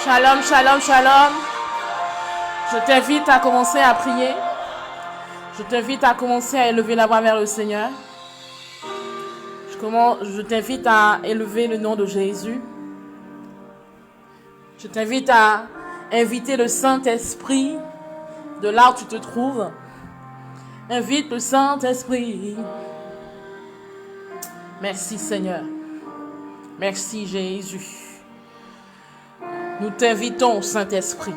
Shalom, shalom, shalom. Je t'invite à commencer à prier. Je t'invite à commencer à élever la voix vers le Seigneur. Je t'invite à élever le nom de Jésus. Je t'invite à inviter le Saint-Esprit de là où tu te trouves. Invite le Saint-Esprit. Merci Seigneur. Merci Jésus. Nous t'invitons, Saint-Esprit.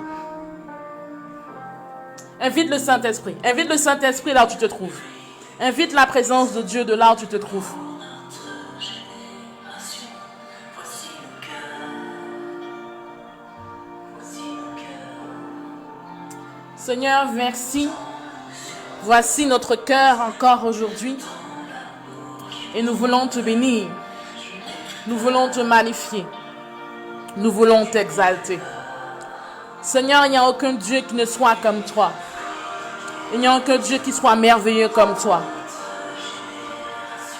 Invite le Saint-Esprit. Invite le Saint-Esprit là où tu te trouves. Invite la présence de Dieu de là où tu te trouves. Seigneur, merci. Voici notre cœur encore aujourd'hui. Et nous voulons te bénir. Nous voulons te magnifier. Nous voulons t'exalter. Seigneur, il n'y a aucun Dieu qui ne soit comme toi. Il n'y a aucun Dieu qui soit merveilleux comme toi.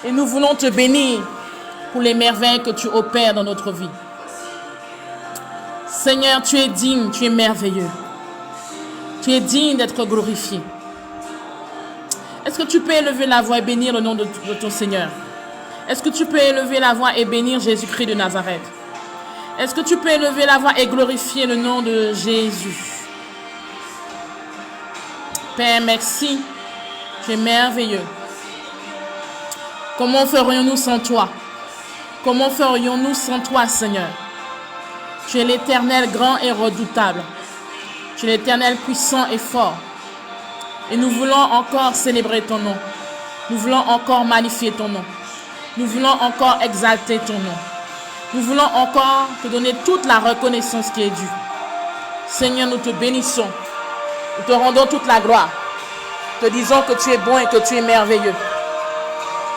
Et nous voulons te bénir pour les merveilles que tu opères dans notre vie. Seigneur, tu es digne, tu es merveilleux. Tu es digne d'être glorifié. Est-ce que tu peux élever la voix et bénir le nom de ton Seigneur? Est-ce que tu peux élever la voix et bénir Jésus-Christ de Nazareth? Est-ce que tu peux élever la voix et glorifier le nom de Jésus? Père, merci. Tu es merveilleux. Comment ferions-nous sans toi? Comment ferions-nous sans toi, Seigneur? Tu es l'Éternel grand et redoutable. Tu es l'Éternel puissant et fort. Et nous voulons encore célébrer ton nom. Nous voulons encore magnifier ton nom. Nous voulons encore exalter ton nom. Nous voulons encore te donner toute la reconnaissance qui est due. Seigneur, nous te bénissons. Nous te rendons toute la gloire. Te disons que tu es bon et que tu es merveilleux.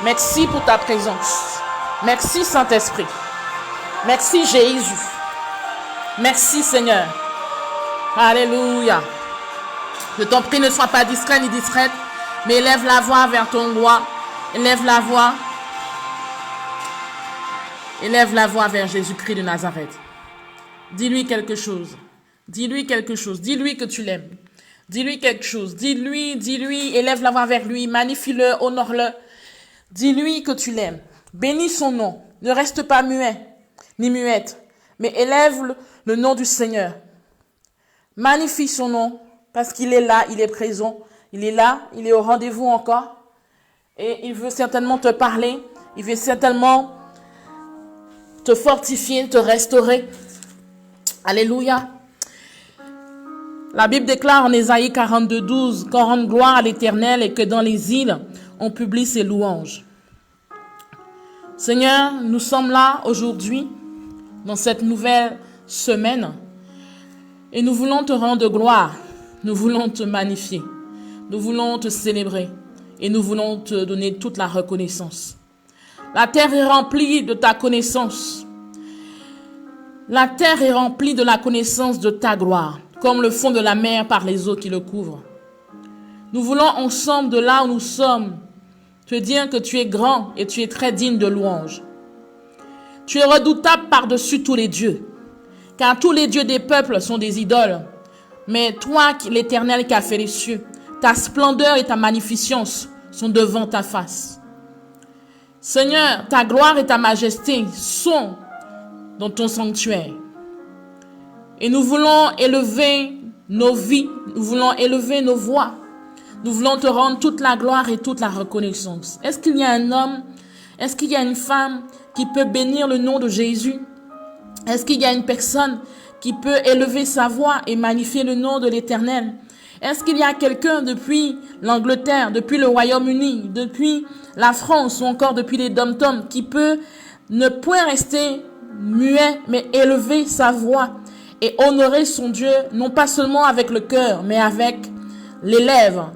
Merci pour ta présence. Merci Saint-Esprit. Merci Jésus. Merci Seigneur. Alléluia. Je t'en prie, ne sois pas discret ni distraite, mais élève la voix vers ton roi. Élève la voix. Élève la voix vers Jésus-Christ de Nazareth. Dis-lui quelque chose. Dis-lui quelque chose. Dis-lui que tu l'aimes. Dis-lui quelque chose. Dis-lui. Élève la voix vers lui. Magnifie-le, honore-le. Dis-lui que tu l'aimes. Bénis son nom. Ne reste pas muet, ni muette, mais élève le nom du Seigneur. Magnifie son nom, parce qu'il est là, il est présent. Il est là, il est au rendez-vous encore. Et il veut certainement te parler. Il veut certainement te fortifier, te restaurer. Alléluia. La Bible déclare en Ésaïe 42:12 qu'on rende gloire à l'Éternel et que dans les îles, on publie ses louanges. Seigneur, nous sommes là aujourd'hui, dans cette nouvelle semaine, et nous voulons te rendre gloire. Nous voulons te magnifier. Nous voulons te célébrer. Et nous voulons te donner toute la reconnaissance. La terre est remplie de ta connaissance. La terre est remplie de la connaissance de ta gloire, comme le fond de la mer par les eaux qui le couvrent. Nous voulons ensemble, de là où nous sommes, te dire que tu es grand et tu es très digne de louange. Tu es redoutable par-dessus tous les dieux, car tous les dieux des peuples sont des idoles. Mais toi, l'Éternel qui a fait les cieux, ta splendeur et ta magnificence sont devant ta face. Seigneur, ta gloire et ta majesté sont dans ton sanctuaire. Et nous voulons élever nos vies, nous voulons élever nos voix. Nous voulons te rendre toute la gloire et toute la reconnaissance. Est-ce qu'il y a un homme, est-ce qu'il y a une femme qui peut bénir le nom de Jésus? Est-ce qu'il y a une personne qui peut élever sa voix et magnifier le nom de l'Éternel? Est-ce qu'il y a quelqu'un depuis l'Angleterre, depuis le Royaume-Uni, depuis la France ou encore depuis les dom-toms qui peut ne point rester muet, mais élever sa voix et honorer son Dieu, non pas seulement avec le cœur, mais avec les lèvres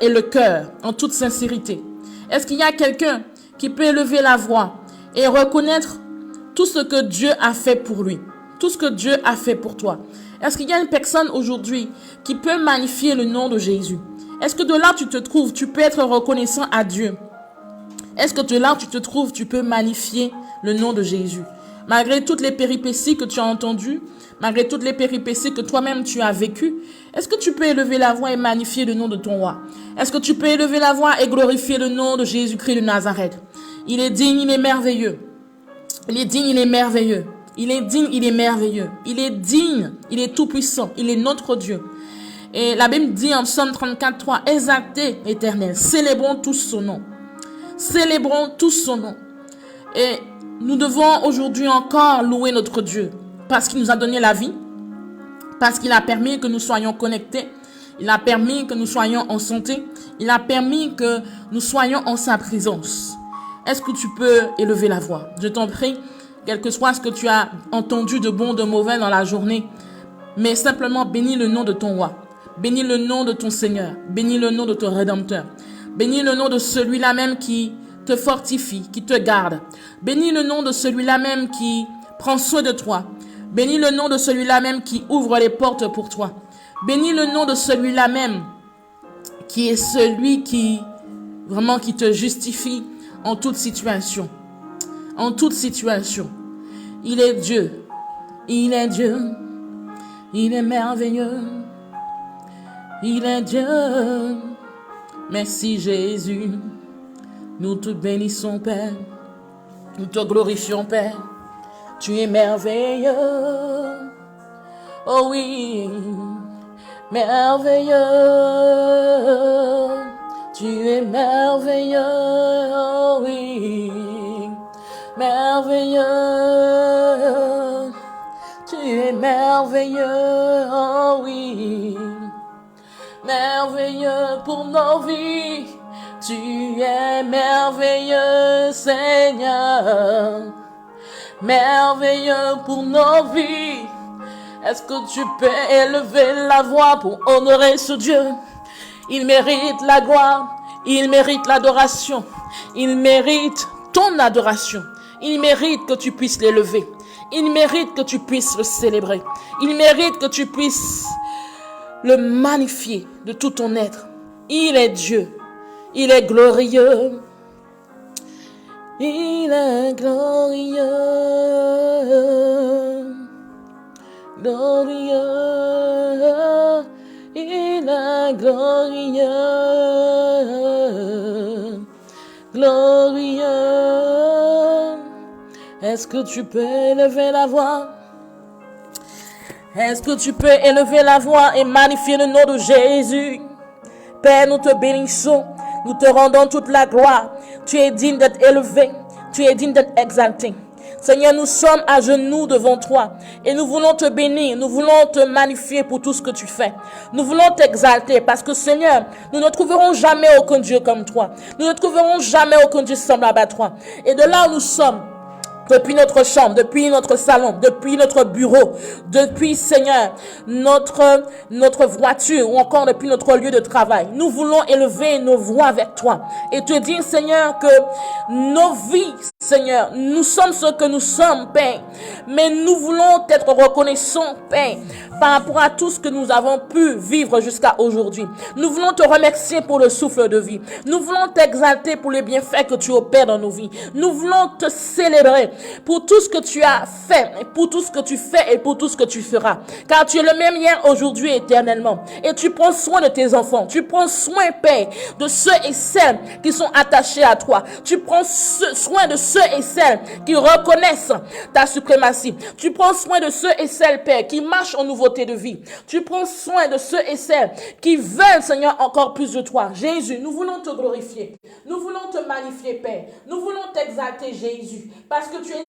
et le cœur, en toute sincérité? Est-ce qu'il y a quelqu'un qui peut élever la voix et reconnaître tout ce que Dieu a fait pour lui, tout ce que Dieu a fait pour toi? Est-ce qu'il y a une personne aujourd'hui qui peut magnifier le nom de Jésus? Est-ce que de là où tu te trouves, tu peux être reconnaissant à Dieu? Est-ce que de là où tu te trouves, tu peux magnifier le nom de Jésus? Malgré toutes les péripéties que tu as entendues, malgré toutes les péripéties que toi-même tu as vécues, est-ce que tu peux élever la voix et magnifier le nom de ton roi? Est-ce que tu peux élever la voix et glorifier le nom de Jésus-Christ de Nazareth? Il est digne, il est merveilleux. Il est digne, il est merveilleux. Il est digne, il est merveilleux. Il est digne, il est tout-puissant. Il est notre Dieu. Et la Bible dit en Psaume 34:3, exaltez l'Éternel, célébrons tous son nom. Célébrons tous son nom. Et nous devons aujourd'hui encore louer notre Dieu parce qu'il nous a donné la vie, parce qu'il a permis que nous soyons connectés, il a permis que nous soyons en santé, il a permis que nous soyons en sa présence. Est-ce que tu peux élever la voix? Je t'en prie, quel que soit ce que tu as entendu de bon, de mauvais dans la journée, mais simplement bénis le nom de ton roi, bénis le nom de ton Seigneur, bénis le nom de ton Rédempteur, bénis le nom de celui-là même qui te fortifie, qui te garde. Bénis le nom de celui-là même qui prend soin de toi. Bénis le nom de celui-là même qui ouvre les portes pour toi. Bénis le nom de celui-là même qui est celui qui vraiment qui te justifie en toute situation. En toute situation. Il est Dieu. Il est Dieu. Il est merveilleux. Il est Dieu. Merci Jésus. Nous te bénissons, Père. Nous te glorifions, Père. Tu es merveilleux. Oh oui, merveilleux. Tu es merveilleux. Oh oui, merveilleux. Tu es merveilleux. Oh oui, merveilleux pour nos vies. Tu es merveilleux, Seigneur, merveilleux pour nos vies. Est-ce que tu peux élever la voix pour honorer ce Dieu? Il mérite la gloire, il mérite l'adoration, il mérite ton adoration. Il mérite que tu puisses l'élever, il mérite que tu puisses le célébrer, il mérite que tu puisses le magnifier de tout ton être. Il est Dieu. Il est glorieux. Il est glorieux. Glorieux. Il est glorieux. Glorieux. Est-ce que tu peux élever la voix? Est-ce que tu peux élever la voix et magnifier le nom de Jésus? Père, nous te bénissons. Nous te rendons toute la gloire. Tu es digne d'être élevé. Tu es digne d'être exalté. Seigneur, nous sommes à genoux devant toi et nous voulons te bénir. Nous voulons te magnifier pour tout ce que tu fais. Nous voulons t'exalter parce que Seigneur, nous ne trouverons jamais aucun Dieu comme toi. Nous ne trouverons jamais aucun Dieu semblable à toi. Et de là où nous sommes, depuis notre chambre, depuis notre salon, depuis notre bureau, depuis, Seigneur, notre voiture ou encore depuis notre lieu de travail. Nous voulons élever nos voix vers toi et te dire, Seigneur, que nos vies, Seigneur, nous sommes ce que nous sommes, Père, mais nous voulons être reconnaissants, Père, par rapport à tout ce que nous avons pu vivre jusqu'à aujourd'hui. Nous voulons te remercier pour le souffle de vie. Nous voulons t'exalter pour les bienfaits que tu opères dans nos vies. Nous voulons te célébrer pour tout ce que tu as fait, et pour tout ce que tu fais et pour tout ce que tu feras. Car tu es le même hier, aujourd'hui, éternellement. Et tu prends soin de tes enfants. Tu prends soin, Père, de ceux et celles qui sont attachés à toi. Tu prends soin de ceux et celles qui reconnaissent ta suprématie. Tu prends soin de ceux et celles, Père, qui marchent en nouveauté de vie. Tu prends soin de ceux et celles qui veulent, Seigneur, encore plus de toi. Jésus, nous voulons te glorifier. Nous voulons te magnifier, Père. Nous voulons t'exalter, Jésus, parce que tu es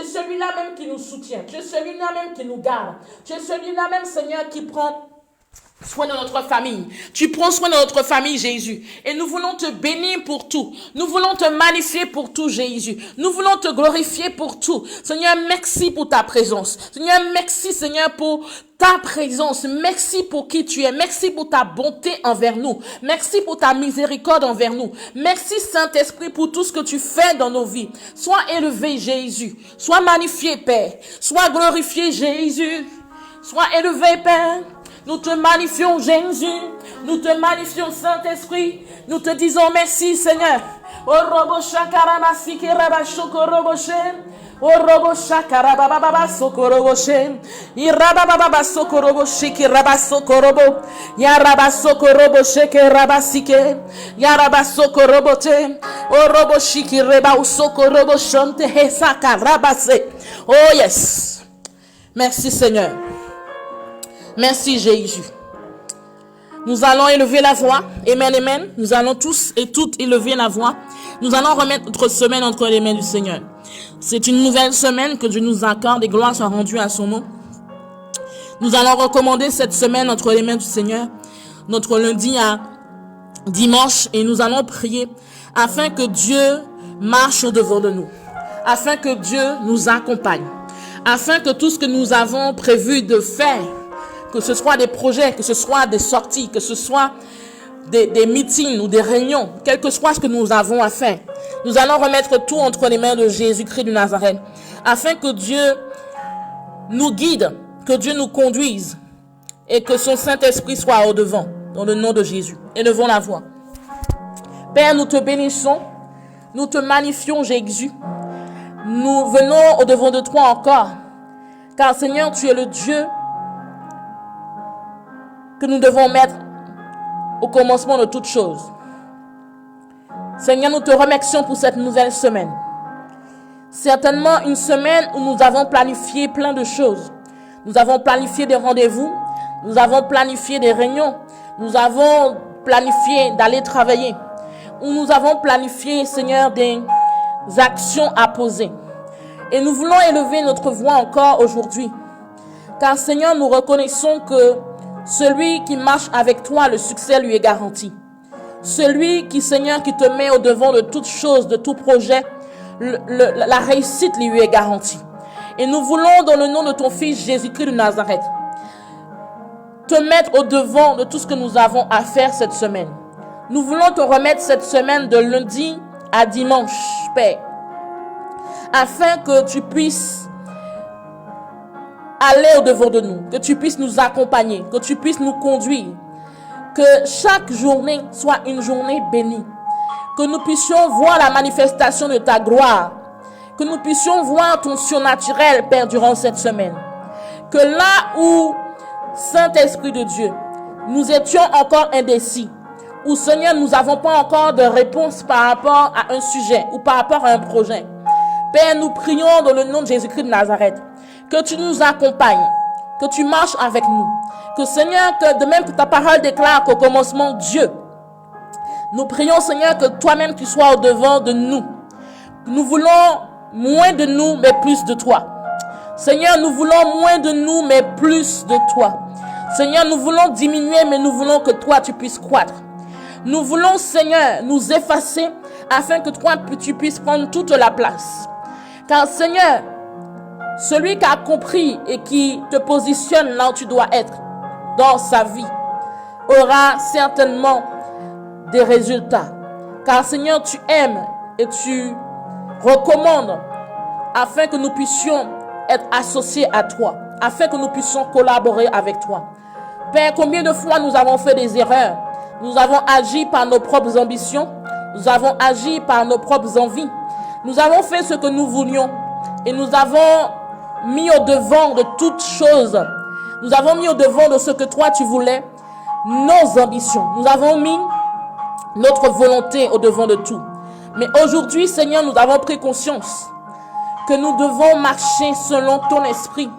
celui-là même qui nous soutient. Tu es celui-là même qui nous garde. Tu es celui-là même, Seigneur, qui prend soin de notre famille. Tu prends soin de notre famille, Jésus. Et nous voulons te bénir pour tout. Nous voulons te magnifier pour tout, Jésus. Nous voulons te glorifier pour tout. Seigneur, merci pour ta présence. Seigneur, merci, Seigneur, pour ta présence. Merci pour qui tu es. Merci pour ta bonté envers nous. Merci pour ta miséricorde envers nous. Merci, Saint-Esprit, pour tout ce que tu fais dans nos vies. Sois élevé, Jésus. Sois magnifié, Père. Sois glorifié, Jésus. Sois élevé, Père. Nous te magnifions, Jésus. Nous te magnifions, Saint-Esprit. Nous te disons merci, Seigneur, robo shakaraba sikiraba shokoroboshe. O robo shakara baba baba sokoroboshe. Iraba baba baba sokoroboshe kiraba sokorobo. Yaraba sokoroboshe kiraba sike. Yaraba sokorobote. O robo shikireba usokoroboshante hesakarabase. Oh yes. Merci Seigneur. Merci Jésus. Nous allons élever la voix. Amen, amen. Nous allons tous et toutes élever la voix. Nous allons remettre notre semaine entre les mains du Seigneur. C'est une nouvelle semaine que Dieu nous accorde et gloire soit rendue à son nom. Nous allons recommander cette semaine entre les mains du Seigneur, notre lundi à dimanche, et nous allons prier afin que Dieu marche au-devant de nous, afin que Dieu nous accompagne, afin que tout ce que nous avons prévu de faire, que ce soit des projets, que ce soit des sorties, que ce soit des meetings ou des réunions, quel que soit ce que nous avons à faire, nous allons remettre tout entre les mains de Jésus-Christ de Nazareth, afin que Dieu nous guide, que Dieu nous conduise et que son Saint-Esprit soit au-devant, dans le nom de Jésus. Élevons la voix. Père, nous te bénissons, nous te magnifions, Jésus. Nous venons au-devant de toi encore, car Seigneur, tu es le Dieu que nous devons mettre au commencement de toutes choses. Seigneur, nous te remercions pour cette nouvelle semaine. Certainement une semaine où nous avons planifié plein de choses. Nous avons planifié des rendez-vous, nous avons planifié des réunions, nous avons planifié d'aller travailler, où nous avons planifié, Seigneur, des actions à poser. Et nous voulons élever notre voix encore aujourd'hui. Car Seigneur, nous reconnaissons que celui qui marche avec toi, le succès lui est garanti. Celui qui, Seigneur, qui te met au devant de toutes choses, de tout projet, la réussite lui est garantie. Et nous voulons, dans le nom de ton Fils Jésus-Christ de Nazareth, te mettre au devant de tout ce que nous avons à faire cette semaine. Nous voulons te remettre cette semaine de lundi à dimanche, Père, afin que tu puisses aller au-devant de nous, que tu puisses nous accompagner, que tu puisses nous conduire, que chaque journée soit une journée bénie, que nous puissions voir la manifestation de ta gloire, que nous puissions voir ton surnaturel, Père, durant cette semaine. Que là où, Saint-Esprit de Dieu, nous étions encore indécis, où, Seigneur, nous n'avons pas encore de réponse par rapport à un sujet ou par rapport à un projet, Père, nous prions dans le nom de Jésus-Christ de Nazareth, que tu nous accompagnes, que tu marches avec nous. Que Seigneur, que de même que ta parole déclare qu'au commencement Dieu, nous prions Seigneur que toi-même tu sois au devant de nous. Nous voulons moins de nous mais plus de toi. Seigneur, nous voulons moins de nous mais plus de toi. Seigneur, nous voulons diminuer mais nous voulons que toi tu puisses croître. Nous voulons Seigneur nous effacer afin que toi tu puisses prendre toute la place. Car Seigneur, celui qui a compris et qui te positionne là où tu dois être dans sa vie aura certainement des résultats. Car Seigneur, tu aimes et tu recommandes afin que nous puissions être associés à toi, afin que nous puissions collaborer avec toi. Père, combien de fois nous avons fait des erreurs? Nous avons agi par nos propres ambitions, nous avons agi par nos propres envies, nous avons fait ce que nous voulions et nous avons mis au devant de toutes choses. Nous avons mis au devant de ce que toi tu voulais, nos ambitions. Nous avons mis notre volonté au devant de tout. Mais aujourd'hui, Seigneur, nous avons pris conscience que nous devons marcher selon ton esprit.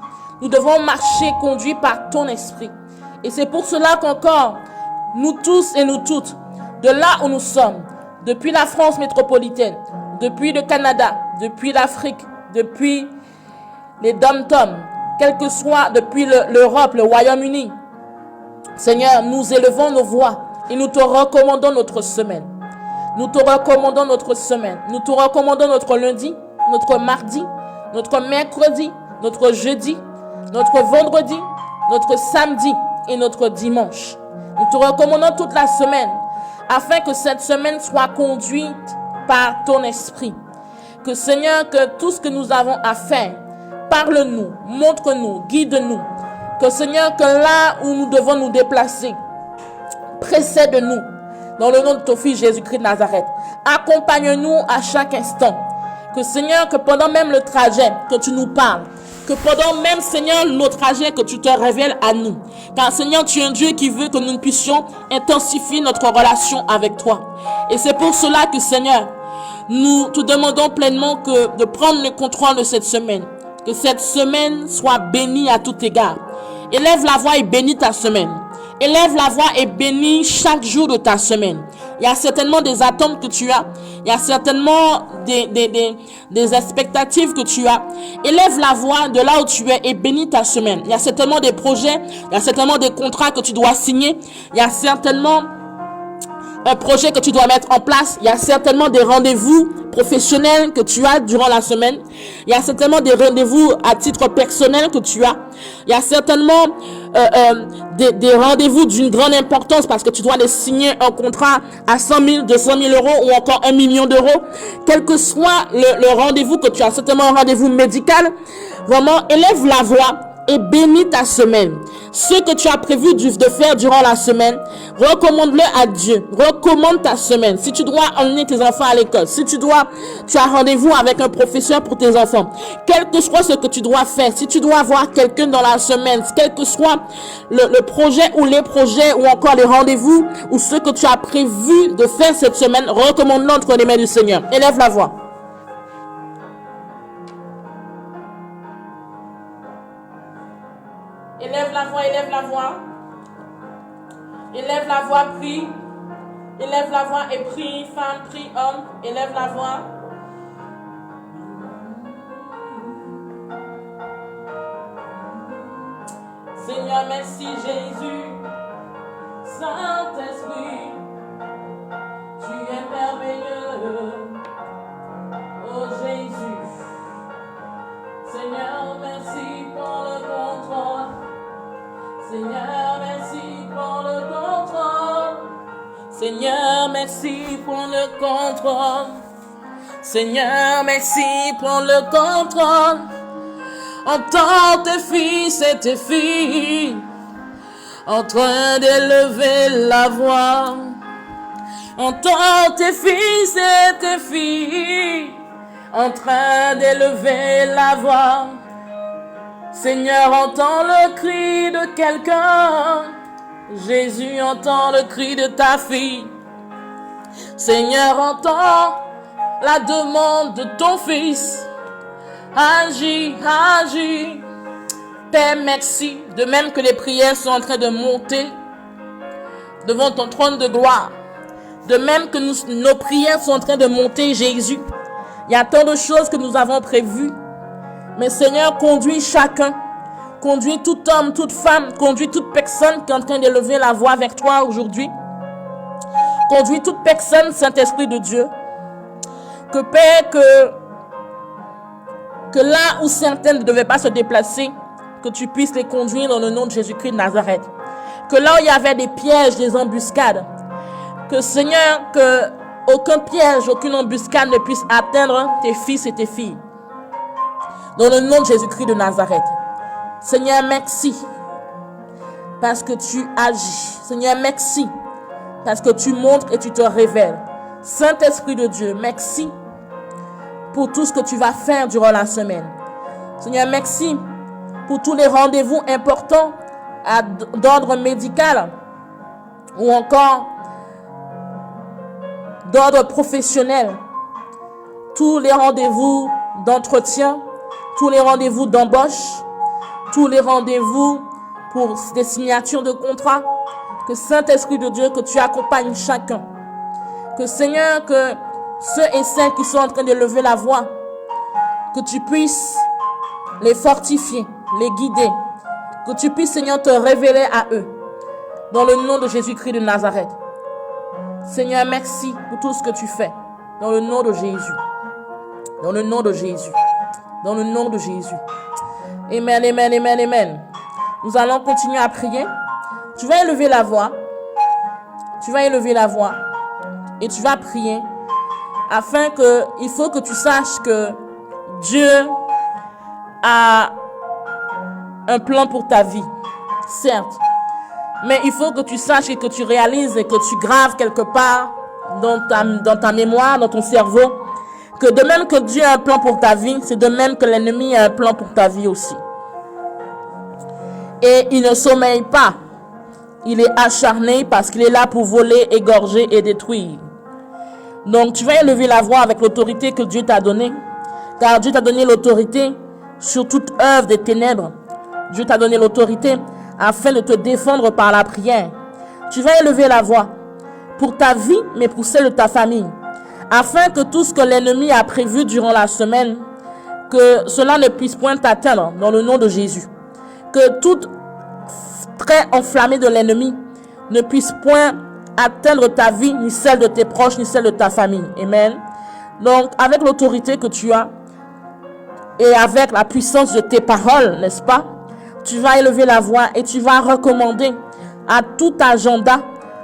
Nous devons marcher conduits par ton esprit. Et c'est pour cela qu'encore, nous tous et nous toutes, de là où nous sommes, depuis la France métropolitaine, depuis le Canada, depuis l'Afrique, depuis les dom-toms, quel que soit, depuis l'Europe, le Royaume-Uni. Seigneur, nous élevons nos voix et nous te recommandons notre semaine. Nous te recommandons notre semaine. Nous te recommandons notre lundi, notre mardi, notre mercredi, notre jeudi, notre vendredi, notre samedi et notre dimanche. Nous te recommandons toute la semaine afin que cette semaine soit conduite par ton esprit. Que Seigneur, que tout ce que nous avons à faire, parle-nous, montre-nous, guide-nous. Que Seigneur, que là où nous devons nous déplacer, précède-nous. Dans le nom de ton Fils Jésus-Christ de Nazareth. Accompagne-nous à chaque instant. Que Seigneur, que pendant même le trajet, que tu nous parles. Que pendant même, Seigneur, nos trajets, que tu te révèles à nous. Car Seigneur, tu es un Dieu qui veut que nous puissions intensifier notre relation avec toi. Et c'est pour cela que Seigneur, nous te demandons pleinement de prendre le contrôle de cette semaine. Que cette semaine soit bénie à tout égard. Élève la voix et bénis ta semaine. Élève la voix et bénis chaque jour de ta semaine. Il y a certainement des attentes que tu as. Il y a certainement des expectatives que tu as. Élève la voix de là où tu es et bénis ta semaine. Il y a certainement des projets. Il y a certainement des contrats que tu dois signer. Il y a certainement un projet que tu dois mettre en place. Il y a certainement des rendez-vous professionnels que tu as durant la semaine. Il y a certainement des rendez-vous à titre personnel que tu as. Il y a certainement des rendez-vous d'une grande importance parce que tu dois les signer un contrat à 100 000, 200 000 euros ou encore 1 million d'euros. Quel que soit le rendez-vous que tu as, certainement un rendez-vous médical, vraiment élève la voix et bénis ta semaine. Ce que tu as prévu de faire durant la semaine, recommande-le à Dieu. Recommande ta semaine. Si tu dois emmener tes enfants à l'école, si tu as rendez-vous avec un professeur pour tes enfants, quel que soit ce que tu dois faire, si tu dois voir quelqu'un dans la semaine, quel que soit le projet ou les projets ou encore les rendez-vous ou ce que tu as prévu de faire cette semaine, recommande-le entre les mains du Seigneur. Élève la voix. Élève la voix, élève la voix. Élève la voix, prie. Élève la voix et prie, femme, prie, homme. Élève la voix. Seigneur, merci Jésus. Saint-Esprit, tu es merveilleux. Oh Jésus. Seigneur, merci pour le contrôle. Seigneur, merci pour le contrôle. Seigneur, merci pour le contrôle. Seigneur, merci pour le contrôle. Entends tes fils et tes filles en train d'élever la voix. Entends tes fils et tes filles en train d'élever la voix. Seigneur, entends le cri de quelqu'un. Jésus, entend le cri de ta fille. Seigneur, entends la demande de ton fils. Agis, agis. Père, merci. De même que les prières sont en train de monter devant ton trône de gloire. De même que nos prières sont en train de monter, Jésus. Il y a tant de choses que nous avons prévues. Mais Seigneur, conduis chacun. Conduis tout homme, toute femme. Conduis toute personne qui est en train d'élever la voix avec toi aujourd'hui. Conduis toute personne, Saint-Esprit de Dieu. Que Père, que là où certaines ne devaient pas se déplacer, que tu puisses les conduire dans le nom de Jésus-Christ de Nazareth. Que là où il y avait des pièges, des embuscades, que Seigneur, que aucun piège, aucune embuscade ne puisse atteindre tes fils et tes filles. Dans le nom de Jésus-Christ de Nazareth. Seigneur, merci. Parce que tu agis. Seigneur, merci. Parce que tu montres et tu te révèles. Saint-Esprit de Dieu, merci. Pour tout ce que tu vas faire durant la semaine. Seigneur, merci. Pour tous les rendez-vous importants d'ordre médical. Ou encore d'ordre professionnel. Tous les rendez-vous d'entretien. Tous les rendez-vous d'embauche, tous les rendez-vous pour des signatures de contrat. Que Saint-Esprit de Dieu, que tu accompagnes chacun. Que Seigneur, que ceux et celles qui sont en train de lever la voix, que tu puisses les fortifier, les guider. Que tu puisses, Seigneur, te révéler à eux. Dans le nom de Jésus-Christ de Nazareth. Seigneur, merci pour tout ce que tu fais. Dans le nom de Jésus. Dans le nom de Jésus. Dans le nom de Jésus. Amen, amen, amen, amen. Nous allons continuer à prier. Tu vas élever la voix. Tu vas élever la voix. Et tu vas prier. Afin que, il faut que tu saches que Dieu a un plan pour ta vie. Certes. Mais il faut que tu saches et que tu réalises et que tu graves quelque part dans ta mémoire, dans ton cerveau, que de même que Dieu a un plan pour ta vie, c'est de même que l'ennemi a un plan pour ta vie aussi. Et il ne sommeille pas. Il est acharné parce qu'il est là pour voler, égorger et détruire. Donc tu vas élever la voix avec l'autorité que Dieu t'a donnée. Car Dieu t'a donné l'autorité sur toute œuvre des ténèbres. Dieu t'a donné l'autorité afin de te défendre par la prière. Tu vas élever la voix pour ta vie, mais pour celle de ta famille. Afin que tout ce que l'ennemi a prévu durant la semaine, que cela ne puisse point t'atteindre dans le nom de Jésus. Que tout trait enflammé de l'ennemi ne puisse point atteindre ta vie, ni celle de tes proches, ni celle de ta famille. Amen. Donc, avec l'autorité que tu as et avec la puissance de tes paroles, n'est-ce pas? Tu vas élever la voix et tu vas recommander à tout agenda,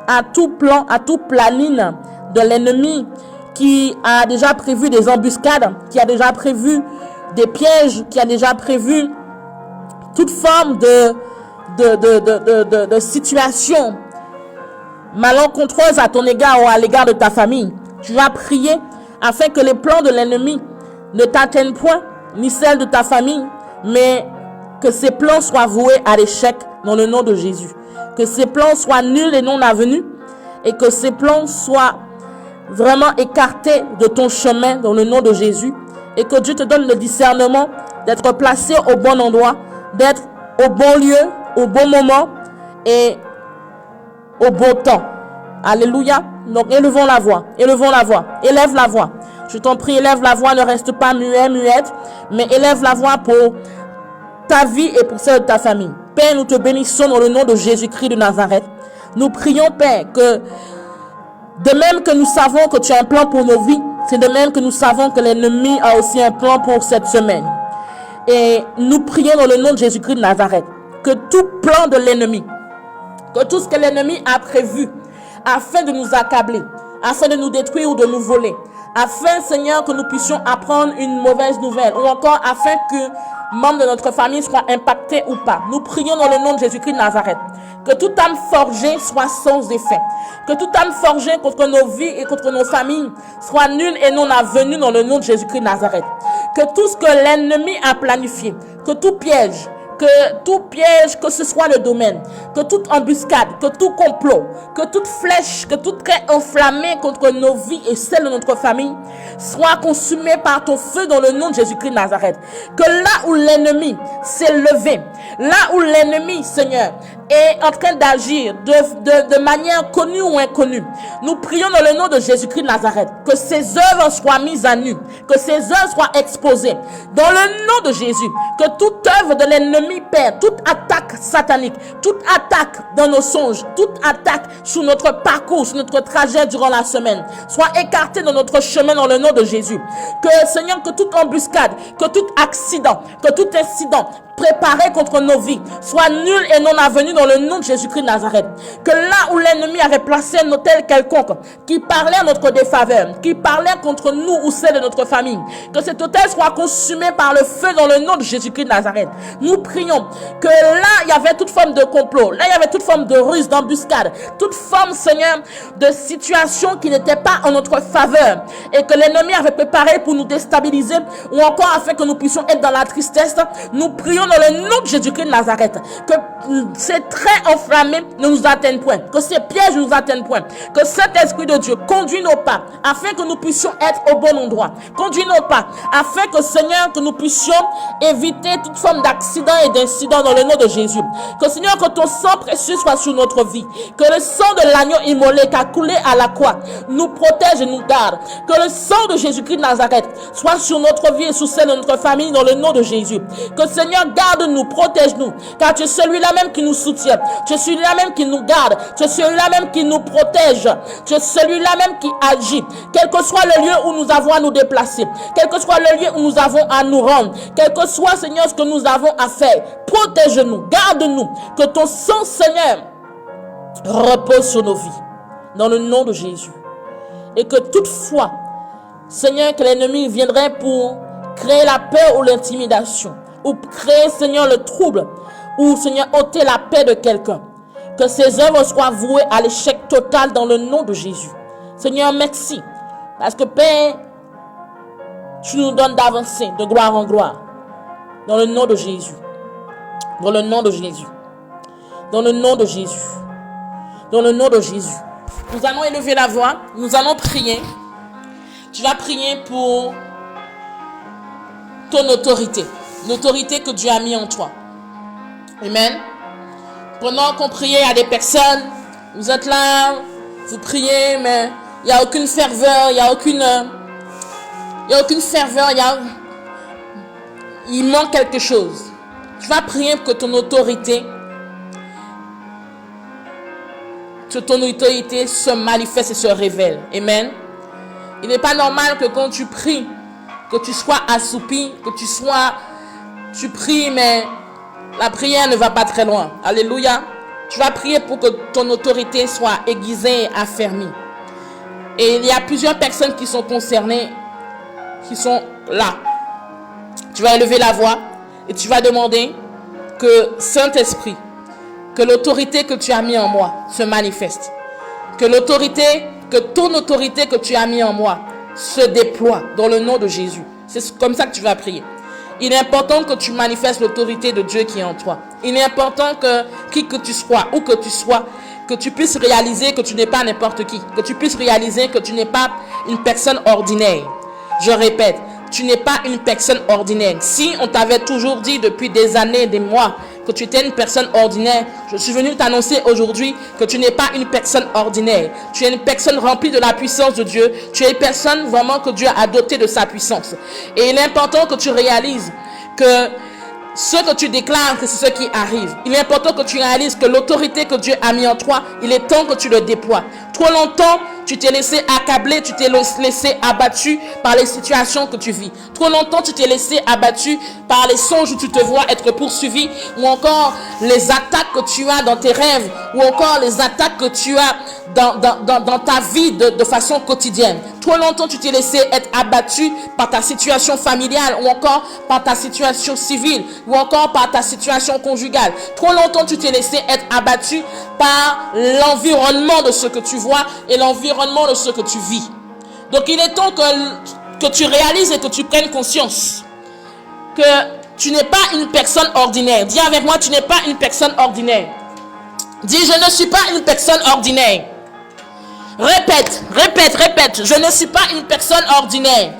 à tout plan, à tout planning de l'ennemi qui a déjà prévu des embuscades, qui a déjà prévu des pièges, qui a déjà prévu toute forme de situation malencontreuse à ton égard ou à l'égard de ta famille. Tu vas prier afin que les plans de l'ennemi ne t'atteignent point, ni celles de ta famille, mais que ces plans soient voués à l'échec dans le nom de Jésus. Que ces plans soient nuls et non avenus, et que ces plans soient vraiment écartés de ton chemin dans le nom de Jésus, et que Dieu te donne le discernement d'être placé au bon endroit, d'être au bon lieu, au bon moment et au bon temps. Alléluia. Donc élevons la voix, élevons la voix, élève la voix. Je t'en prie, élève la voix, ne reste pas muet, muette, mais élève la voix pour ta vie et pour celle de ta famille. Père, nous te bénissons dans le nom de Jésus-Christ de Nazareth. Nous prions, Père, que de même que nous savons que tu as un plan pour nos vies, c'est de même que nous savons que l'ennemi a aussi un plan pour cette semaine. Et nous prions dans le nom de Jésus-Christ de Nazareth, que tout plan de l'ennemi, que tout ce que l'ennemi a prévu afin de nous accabler, afin de nous détruire ou de nous voler, afin, Seigneur, que nous puissions apprendre une mauvaise nouvelle, ou encore afin que membres de notre famille soient impactés ou pas. Nous prions dans le nom de Jésus-Christ de Nazareth, que toute âme forgée soit sans effet, que toute âme forgée contre nos vies et contre nos familles soit nulle et non avenue dans le nom de Jésus-Christ de Nazareth, que tout ce que l'ennemi a planifié, que tout piège, que ce soit le domaine, que toute embuscade, que tout complot, que toute flèche, que tout trait enflammé contre nos vies et celles de notre famille soit consumé par ton feu dans le nom de Jésus-Christ de Nazareth. Que là où l'ennemi s'est levé, là où l'ennemi, Seigneur, est en train d'agir de manière connue ou inconnue, nous prions dans le nom de Jésus-Christ de Nazareth que ses œuvres soient mises à nu, que ses œuvres soient exposées dans le nom de Jésus, que toute œuvre de l'ennemi, Père, toute attaque satanique, toute attaque dans nos songes, toute attaque sur notre parcours, sur notre trajet durant la semaine, soit écartée de notre chemin dans le nom de Jésus. Que, Seigneur, que toute embuscade, que tout accident, que tout incident préparé contre nos vies soit nul et non avenu dans le nom de Jésus-Christ de Nazareth. Que là où l'ennemi avait placé un hôtel quelconque qui parlait à notre défaveur, qui parlait contre nous ou celle de notre famille, que cet hôtel soit consumé par le feu dans le nom de Jésus-Christ de Nazareth. Nous prions que là il y avait toute forme de complot, là il y avait toute forme de ruse, d'embuscade, toute forme, Seigneur, de situation qui n'était pas en notre faveur et que l'ennemi avait préparé pour nous déstabiliser ou encore afin que nous puissions être dans la tristesse. Nous prions dans le nom de Jésus-Christ de Nazareth que ces traits enflammés ne nous atteignent point, que ces pièges ne nous atteignent point, que cet esprit de Dieu conduit nos pas afin que nous puissions être au bon endroit, conduit nos pas afin que, Seigneur, que nous puissions éviter toute forme d'accident et d'incident dans le nom de Jésus. Que, Seigneur, que ton sang précieux soit sur notre vie, que le sang de l'agneau immolé qui a coulé à la croix nous protège et nous garde, que le sang de Jésus-Christ de Nazareth soit sur notre vie et sur celle de notre famille dans le nom de Jésus. Que, Seigneur, garde-nous, protège-nous, car tu es celui-là même qui nous soutient, tu es celui-là même qui nous garde, tu es celui-là même qui nous protège, tu es celui-là même qui agit, quel que soit le lieu où nous avons à nous déplacer, quel que soit le lieu où nous avons à nous rendre, quel que soit, Seigneur, ce que nous avons à faire, protège-nous, garde-nous, que ton sang, Seigneur, repose sur nos vies, dans le nom de Jésus, et que toutefois, Seigneur, que l'ennemi viendrait pour créer la peur ou l'intimidation, ou créer, Seigneur, le trouble, ou, Seigneur, ôter la paix de quelqu'un. Que ses œuvres soient vouées à l'échec total dans le nom de Jésus. Seigneur, merci. Parce que Père, tu nous donnes d'avancer de gloire en gloire. Dans le nom de Jésus. Dans le nom de Jésus. Dans le nom de Jésus. Dans le nom de Jésus. Nous allons élever la voix. Nous allons prier. Tu vas prier pour ton autorité. L'autorité que Dieu a mis en toi. Amen. Pendant qu'on priait, il y a des personnes. Vous êtes là. Vous priez, mais il n'y a aucune ferveur. Il n'y a aucune ferveur. Il manque quelque chose. Tu vas prier pour que ton autorité se manifeste et se révèle. Amen. Il n'est pas normal que quand tu pries, que tu sois assoupi, tu pries, mais la prière ne va pas très loin. Alléluia. Tu vas prier pour que ton autorité soit aiguisée et affermie. Et il y a plusieurs personnes qui sont concernées, qui sont là. Tu vas élever la voix et tu vas demander que Saint-Esprit, que l'autorité que tu as mis en moi se manifeste. Que ton autorité que tu as mis en moi se déploie dans le nom de Jésus. C'est comme ça que tu vas prier. Il est important que tu manifestes l'autorité de Dieu qui est en toi. Il est important que qui que tu sois, où que tu sois, que tu puisses réaliser que tu n'es pas n'importe qui. Que tu puisses réaliser que tu n'es pas une personne ordinaire. Je répète, tu n'es pas une personne ordinaire. Si on t'avait toujours dit depuis des années, des mois, que tu étais une personne ordinaire, je suis venu t'annoncer aujourd'hui que tu n'es pas une personne ordinaire. Tu es une personne remplie de la puissance de Dieu. Tu es une personne vraiment que Dieu a dotée de sa puissance. Et il est important que tu réalises que ce que tu déclares, c'est ce qui arrive. Il est important que tu réalises que l'autorité que Dieu a mis en toi, il est temps que tu le déploies. Trop longtemps, tu t'es laissé accabler, tu t'es laissé abattu par les situations que tu vis. Trop longtemps, tu t'es laissé abattu par les songes où tu te vois être poursuivi, ou encore les attaques que tu as dans tes rêves, ou encore les attaques que tu as dans ta vie de façon quotidienne. Trop longtemps, tu t'es laissé être abattu par ta situation familiale, ou encore par ta situation civile, ou encore par ta situation conjugale. Trop longtemps, tu t'es laissé être abattu par l'environnement de ce que tu vois et l'environnement de ce que tu vis. Donc, il est temps que tu réalises et que tu prennes conscience que tu n'es pas une personne ordinaire. Dis avec moi, tu n'es pas une personne ordinaire. Dis, je ne suis pas une personne ordinaire. Répète, je ne suis pas une personne ordinaire.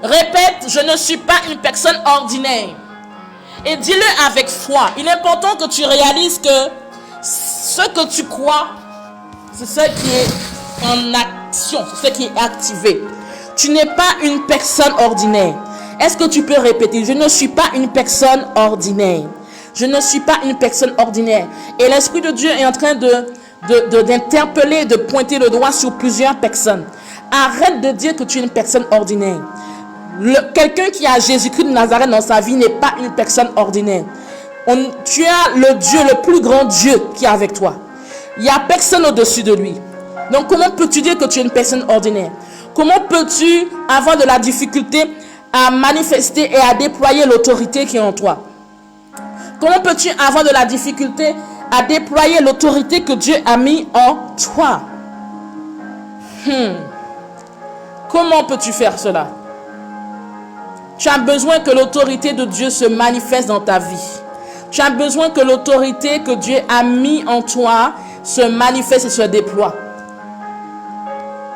Répète, je ne suis pas une personne ordinaire. Et dis-le avec foi. Il est important que tu réalises que ce que tu crois, c'est ce qui est en action, c'est ce qui est activé. Tu n'es pas une personne ordinaire. Est-ce que tu peux répéter? Je ne suis pas une personne ordinaire. Je ne suis pas une personne ordinaire. Et l'Esprit de Dieu est en train d'interpeller, de pointer le doigt sur plusieurs personnes. Arrête de dire que tu es une personne ordinaire. Quelqu'un qui a Jésus-Christ de Nazareth dans sa vie n'est pas une personne ordinaire. Tu as le Dieu, le plus grand Dieu qui est avec toi. Il n'y a personne au-dessus de lui. Donc comment peux-tu dire que tu es une personne ordinaire? Comment peux-tu avoir de la difficulté à manifester et à déployer l'autorité qui est en toi? Comment peux-tu avoir de la difficulté à déployer l'autorité que Dieu a mis en toi? Comment peux-tu faire cela? Tu as besoin que l'autorité de Dieu se manifeste dans ta vie. Tu as besoin que l'autorité que Dieu a mis en toi se manifeste et se déploie.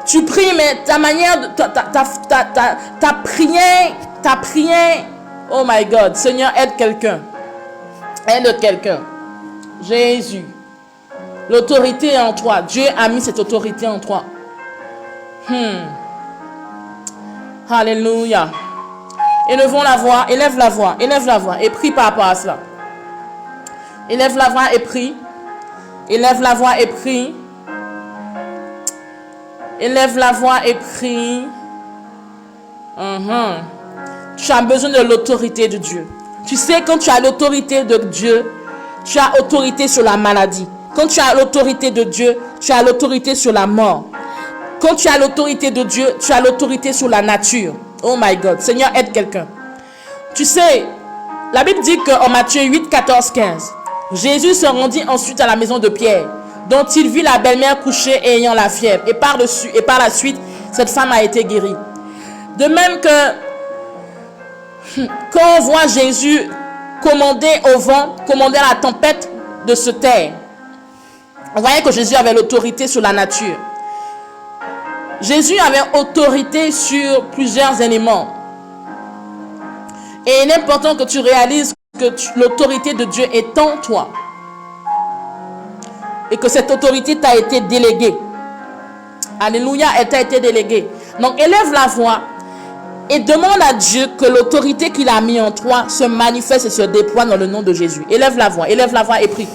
Tu pries, mais ta manière, ta prière, oh my God, Seigneur, aide quelqu'un. Aide quelqu'un. Jésus. L'autorité est en toi. Dieu a mis cette autorité en toi. Alléluia. Élève la voix et prie par rapport à cela. Élève la voix et prie. Élève la voix et prie. Élève la voix et prie. Tu as besoin de l'autorité de Dieu. Tu sais, quand tu as l'autorité de Dieu, tu as autorité sur la maladie. Quand tu as l'autorité de Dieu, tu as l'autorité sur la mort. Quand tu as l'autorité de Dieu, tu as l'autorité sur la nature. Oh my God. Seigneur, aide quelqu'un. Tu sais, la Bible dit qu'en Matthieu 8, 14, 15, Jésus se rendit ensuite à la maison de Pierre, dont il vit la belle-mère couchée et ayant la fièvre. Et par la suite, cette femme a été guérie. De même que quand on voit Jésus commander au vent, commander à la tempête de se taire, on voyait que Jésus avait l'autorité sur la nature. Jésus avait autorité sur plusieurs éléments. Et il est important que tu réalises que l'autorité de Dieu est en toi. Et que cette autorité t'a été déléguée. Alléluia, elle t'a été déléguée. Donc élève la voix et demande à Dieu que l'autorité qu'il a mis en toi se manifeste et se déploie dans le nom de Jésus. Élève la voix et prie.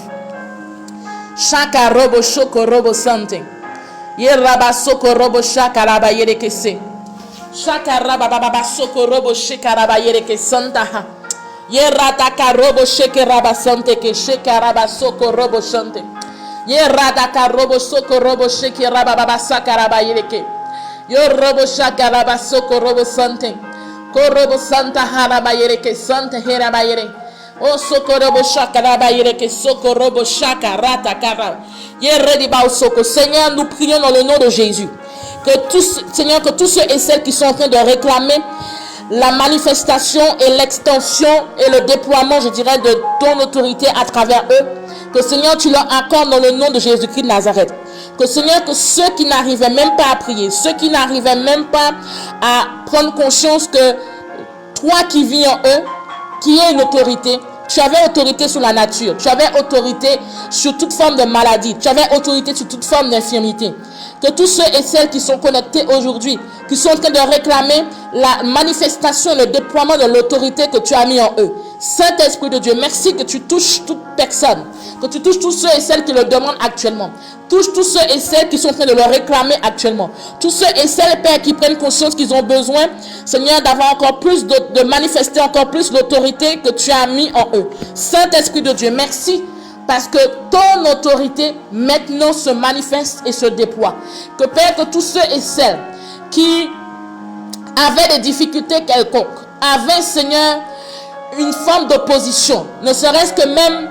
Shaka robo shoko robo sante. Yeraba soko robo shaka raba yere kese. Shaka raba baba soko robo shaka raba yere kesanta ha. Yerata robo shake raba sante ke shaka raba soko robo sante. Yerata robo soko robo shake raba baba saka raba yere ke. Yo robo shaka raba soko robo sante. Ko robo santa haraba yere ke sante heraba yere. Oh sokorobo shaka raba yere ke sokorobo shaka rata kara. Yere ba soko. Seigneur, nous prions dans le nom de Jésus. Que tous, Seigneur, que tous ceux et celles qui sont en train de réclamer la manifestation et l'extension et le déploiement, je dirais, de ton autorité à travers eux, que Seigneur, tu leur accordes dans le nom de Jésus-Christ de Nazareth. Que Seigneur, que ceux qui n'arrivaient même pas à prier, ceux qui n'arrivaient même pas à prendre conscience que toi qui vis en eux, qui est une autorité, tu avais autorité sur la nature, tu avais autorité sur toute forme de maladie, tu avais autorité sur toute forme d'infirmité. Que tous ceux et celles qui sont connectés aujourd'hui, qui sont en train de réclamer la manifestation, le déploiement de l'autorité que tu as mis en eux. Saint-Esprit de Dieu, merci que tu touches toute personne, que tu touches tous ceux et celles qui le demandent actuellement. Touche tous ceux et celles qui sont en train de le réclamer actuellement. Tous ceux et celles, Père, qui prennent conscience qu'ils ont besoin, Seigneur, d'avoir encore plus, de manifester encore plus l'autorité que tu as mis en eux. Saint-Esprit de Dieu, merci. Parce que ton autorité maintenant se manifeste et se déploie. Que Père, que tous ceux et celles qui avaient des difficultés quelconques, avaient, Seigneur, une forme d'opposition, ne serait-ce que même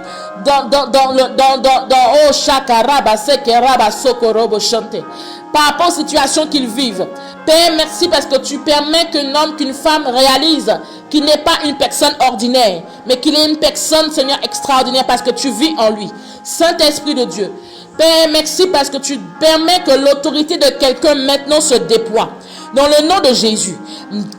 oh chakaraba sekeraba sokorobo chante, par rapport aux situations qu'ils vivent. Père, merci parce que tu permets qu'un homme, qu'une femme réalise qu'il n'est pas une personne ordinaire, mais qu'il est une personne, Seigneur, extraordinaire parce que tu vis en lui. Saint-Esprit de Dieu, Père, merci parce que tu permets que l'autorité de quelqu'un maintenant se déploie. Dans le nom de Jésus,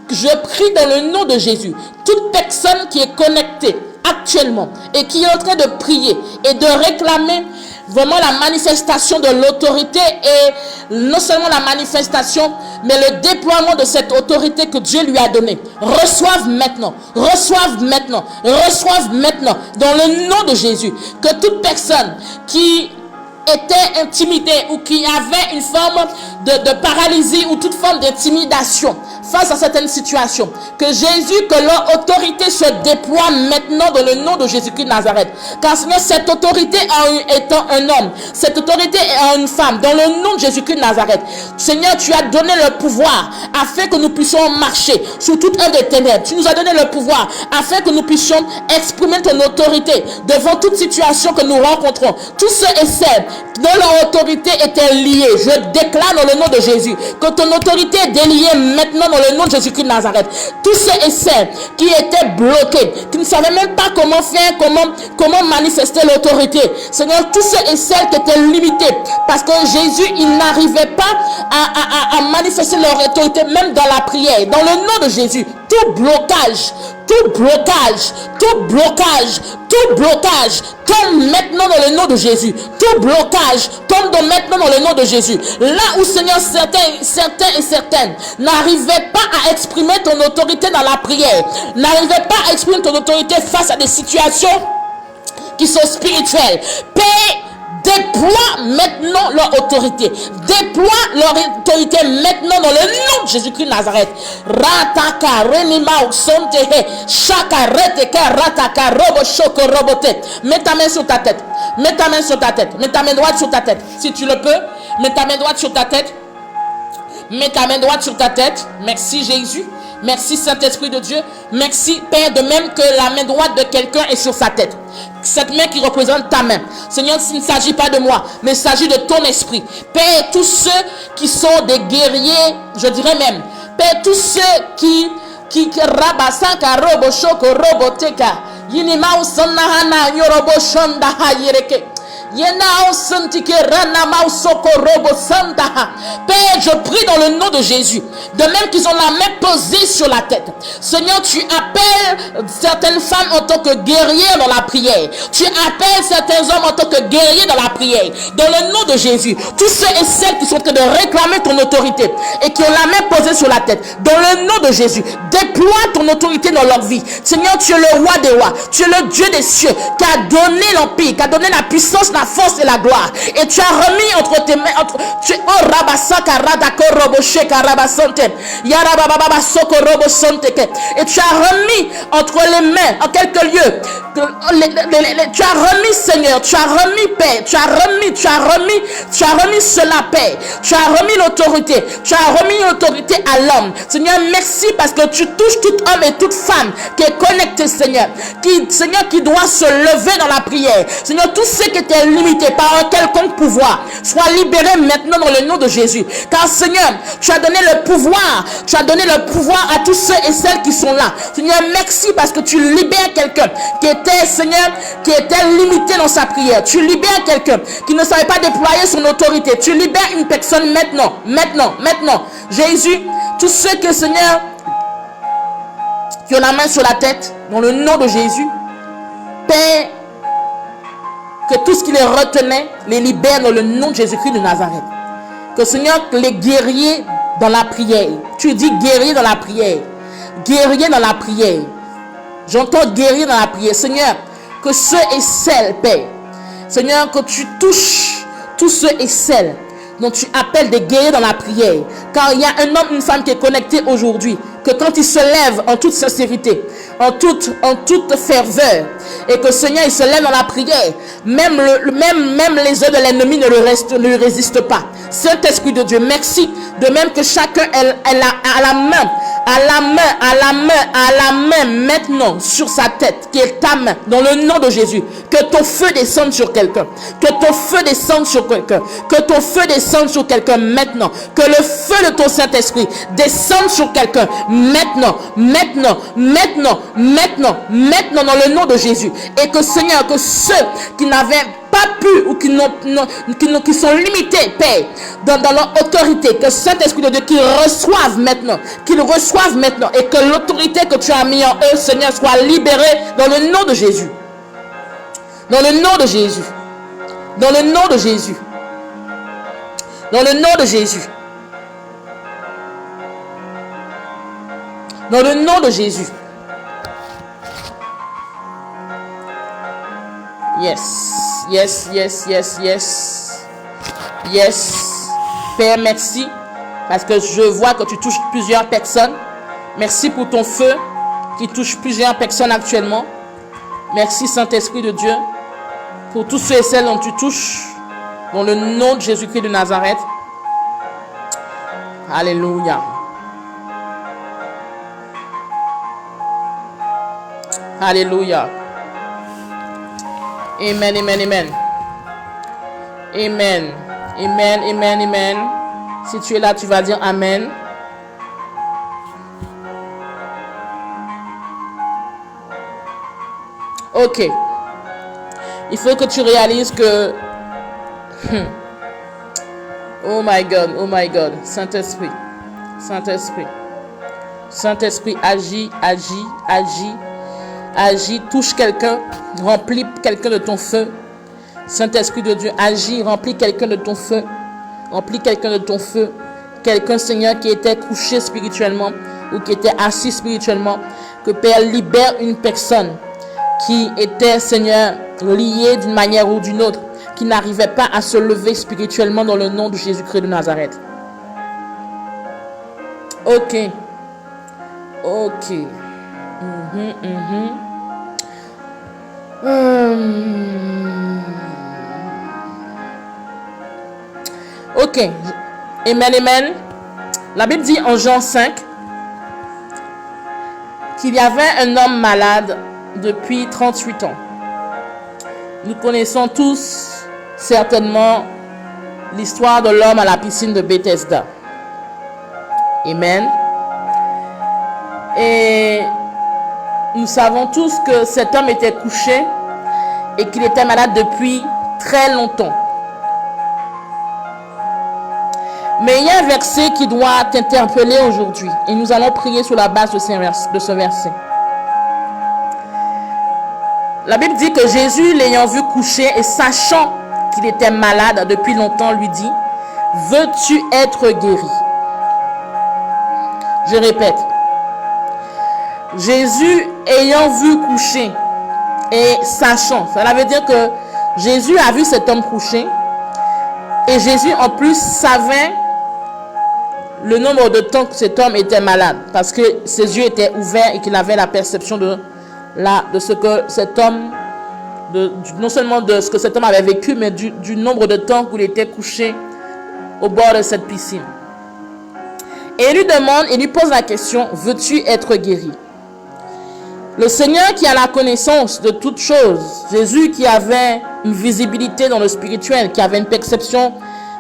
je prie dans le nom de Jésus, toute personne qui est connectée actuellement et qui est en train de prier et de réclamer vraiment la manifestation de l'autorité et non seulement la manifestation, mais le déploiement de cette autorité que Dieu lui a donnée. Reçoivent maintenant, reçoivent maintenant, reçoivent maintenant dans le nom de Jésus. Que toute personne qui était intimidée ou qui avait une forme de paralysie ou toute forme d'intimidation face à certaines situations, que Jésus, que leur autorité se déploie maintenant dans le nom de Jésus-Christ de Nazareth. Car Seigneur, cette autorité étant un homme, cette autorité est une femme, dans le nom de Jésus-Christ de Nazareth. Seigneur, tu as donné le pouvoir afin que nous puissions marcher sous toute œuvre des ténèbres. Tu nous as donné le pouvoir afin que nous puissions exprimer ton autorité devant toute situation que nous rencontrons. Tous ceux et celles dont leur autorité était liée, je déclare dans le nom de Jésus que ton autorité est déliée maintenant dans le nom de Jésus-Christ de Nazareth. Tous ceux et celles qui étaient bloqués, qui ne savaient même pas comment faire, comment manifester l'autorité. Seigneur, tous ceux et celles qui étaient limités parce que Jésus, il n'arrivait pas à manifester leur autorité même dans la prière. Dans le nom de Jésus, tout blocage, tombe maintenant dans le nom de Jésus. Tout blocage tombe maintenant dans le nom de Jésus. Là où, Seigneur, certains et certaines n'arrivaient pas à exprimer ton autorité dans la prière, n'arrivaient pas à exprimer ton autorité face à des situations qui sont spirituelles. Paix, déploie maintenant leur autorité. Déploie leur autorité maintenant dans le nom de Jésus-Christ de Nazareth. Rataka, renima, sontehe, shaka, reteka, rataka, robo, shoko, robote. Mets ta main sur ta tête. Mets ta main sur ta tête. Mets ta main droite sur ta tête. Si tu le peux, mets ta main droite sur ta tête. Mets ta main droite sur ta tête. Merci Jésus. Merci Saint-Esprit de Dieu. Merci Père, de même que la main droite de quelqu'un est sur sa tête. Cette main qui représente ta main. Seigneur, il ne s'agit pas de moi, mais il s'agit de ton esprit. Père, tous ceux qui sont des guerriers, je dirais même, Père, tous ceux qui rabasanka robo shoko robo teka, yinima usana hana yorobo shonda hayereke. Père, je prie dans le nom de Jésus, de même qu'ils ont la main posée sur la tête. Seigneur, tu appelles certaines femmes en tant que guerrières dans la prière. Tu appelles certains hommes en tant que guerriers dans la prière. Dans le nom de Jésus, tous ceux et celles qui sont en train de réclamer ton autorité et qui ont la main posée sur la tête, dans le nom de Jésus, déploie ton autorité dans leur vie. Seigneur, tu es le roi des rois, tu es le Dieu des cieux, qui a donné l'empire, qui a donné la puissance, la force et la gloire, et tu as remis entre tes mains et tu as remis entre les mains en quelques lieux tu as remis, Seigneur, tu as remis paix, tu as remis cela, paix, tu as remis l'autorité, tu as remis l'autorité à l'homme. Seigneur, merci parce que tu touches tout homme et toute femme qui est connecté, Seigneur, qui doit se lever dans la prière. Seigneur, tous ceux qui étaient limités par un quelconque pouvoir soient libérés maintenant dans le nom de Jésus. Car Seigneur, tu as donné le pouvoir à tous ceux et celles qui sont là. Seigneur, merci parce que tu libères quelqu'un qui était, Seigneur, qui était limité dans sa prière. Tu libères quelqu'un qui ne savait pas déployer son autorité. Tu libères une personne maintenant. Jésus, tous ceux que, Seigneur, qui ont la main sur la tête, dans le nom de Jésus, Père, que tout ce qui les retenait, les libère dans le nom de Jésus-Christ de Nazareth. Que, Seigneur, les guerriers dans la prière, tu dis guerrier dans la prière, guerrier dans la prière. J'entends guérir dans la prière. Seigneur, que ceux et celles, Père, Seigneur, que tu touches tous ceux et celles dont tu appelles des guerriers dans la prière. Car il y a un homme, une femme qui est connecté aujourd'hui, que quand il se lève en toute sincérité, en toute ferveur, et que Seigneur, il se lève dans la prière, même les œuvres de l'ennemi ne lui résistent pas. Saint-Esprit de Dieu, merci. De même que chacun a la main maintenant sur sa tête, qui est ta main, dans le nom de Jésus. Que ton feu descende sur quelqu'un. Que ton feu descende sur quelqu'un. Que ton feu descende sur quelqu'un maintenant. Que le feu de ton Saint-Esprit descende sur quelqu'un maintenant, dans le nom de Jésus. Et que Seigneur, que ceux qui n'avaient pas pu ou qui sont limités, Père, dans leur autorité, que Saint-Esprit de Dieu, qu'ils reçoivent maintenant, et que l'autorité que tu as mis en eux, Seigneur, soit libérée dans le nom de Jésus. Dans le nom de Jésus. Dans le nom de Jésus. Dans le nom de Jésus. Dans le nom de Jésus. Yes. Père, merci. Parce que je vois que tu touches plusieurs personnes. Merci pour ton feu qui touche plusieurs personnes actuellement. Merci, Saint-Esprit de Dieu, pour tous ceux et celles dont tu touches. Dans le nom de Jésus-Christ de Nazareth. Alléluia. Alléluia. Amen. Si tu es là, tu vas dire Amen. Ok. Il faut que tu réalises que... Oh my God. Saint-Esprit, agis, touche quelqu'un, remplis quelqu'un de ton feu. Saint-Esprit de Dieu, agis, remplis quelqu'un de ton feu. Quelqu'un, Seigneur, qui était couché spirituellement ou qui était assis spirituellement. Que Père libère une personne qui était, Seigneur, liée d'une manière ou d'une autre, qui n'arrivait pas à se lever spirituellement dans le nom de Jésus-Christ de Nazareth. Ok. Ok. Amen. La Bible dit en Jean 5 qu'il y avait un homme malade depuis 38 ans. Nous connaissons tous certainement l'histoire de l'homme à la piscine de Bethesda. Amen. Et nous savons tous que cet homme était couché et qu'il était malade depuis très longtemps. Mais il y a un verset qui doit t'interpeller aujourd'hui. Et nous allons prier sur la base de ce verset. La Bible dit que Jésus, l'ayant vu couché et sachant qu'il était malade depuis longtemps, lui dit: veux-tu être guéri? Je répète. Jésus, ayant vu couché et sachant, cela veut dire que Jésus a vu cet homme couché et Jésus en plus savait le nombre de temps que cet homme était malade, parce que ses yeux étaient ouverts et qu'il avait la perception de ce que cet homme, non seulement de ce que cet homme avait vécu, mais du nombre de temps qu'il était couché au bord de cette piscine. Et il lui demande, il lui pose la question: veux-tu être guéri? Le Seigneur qui a la connaissance de toutes choses, Jésus qui avait une visibilité dans le spirituel, qui avait une perception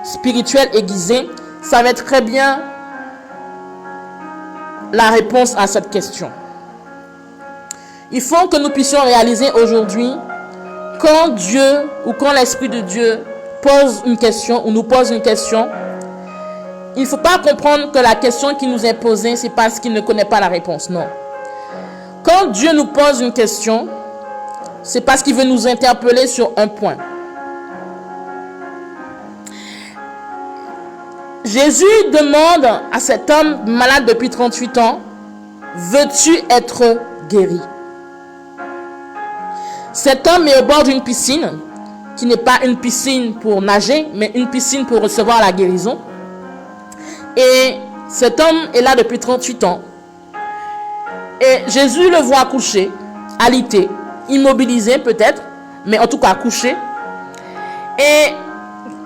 spirituelle aiguisée, savait très bien la réponse à cette question. Il faut que nous puissions réaliser aujourd'hui, quand Dieu ou quand l'Esprit de Dieu pose une question ou nous pose une question, il ne faut pas comprendre que la question qui nous est posée, c'est parce qu'il ne connaît pas la réponse. Non. Quand Dieu nous pose une question, c'est parce qu'il veut nous interpeller sur un point. Jésus demande à cet homme malade depuis 38 ans: veux-tu être guéri? Cet homme est au bord d'une piscine, qui n'est pas une piscine pour nager, mais une piscine pour recevoir la guérison. Et cet homme est là depuis 38 ans. Et Jésus le voit couché, alité, immobilisé peut-être, mais en tout cas couché. Et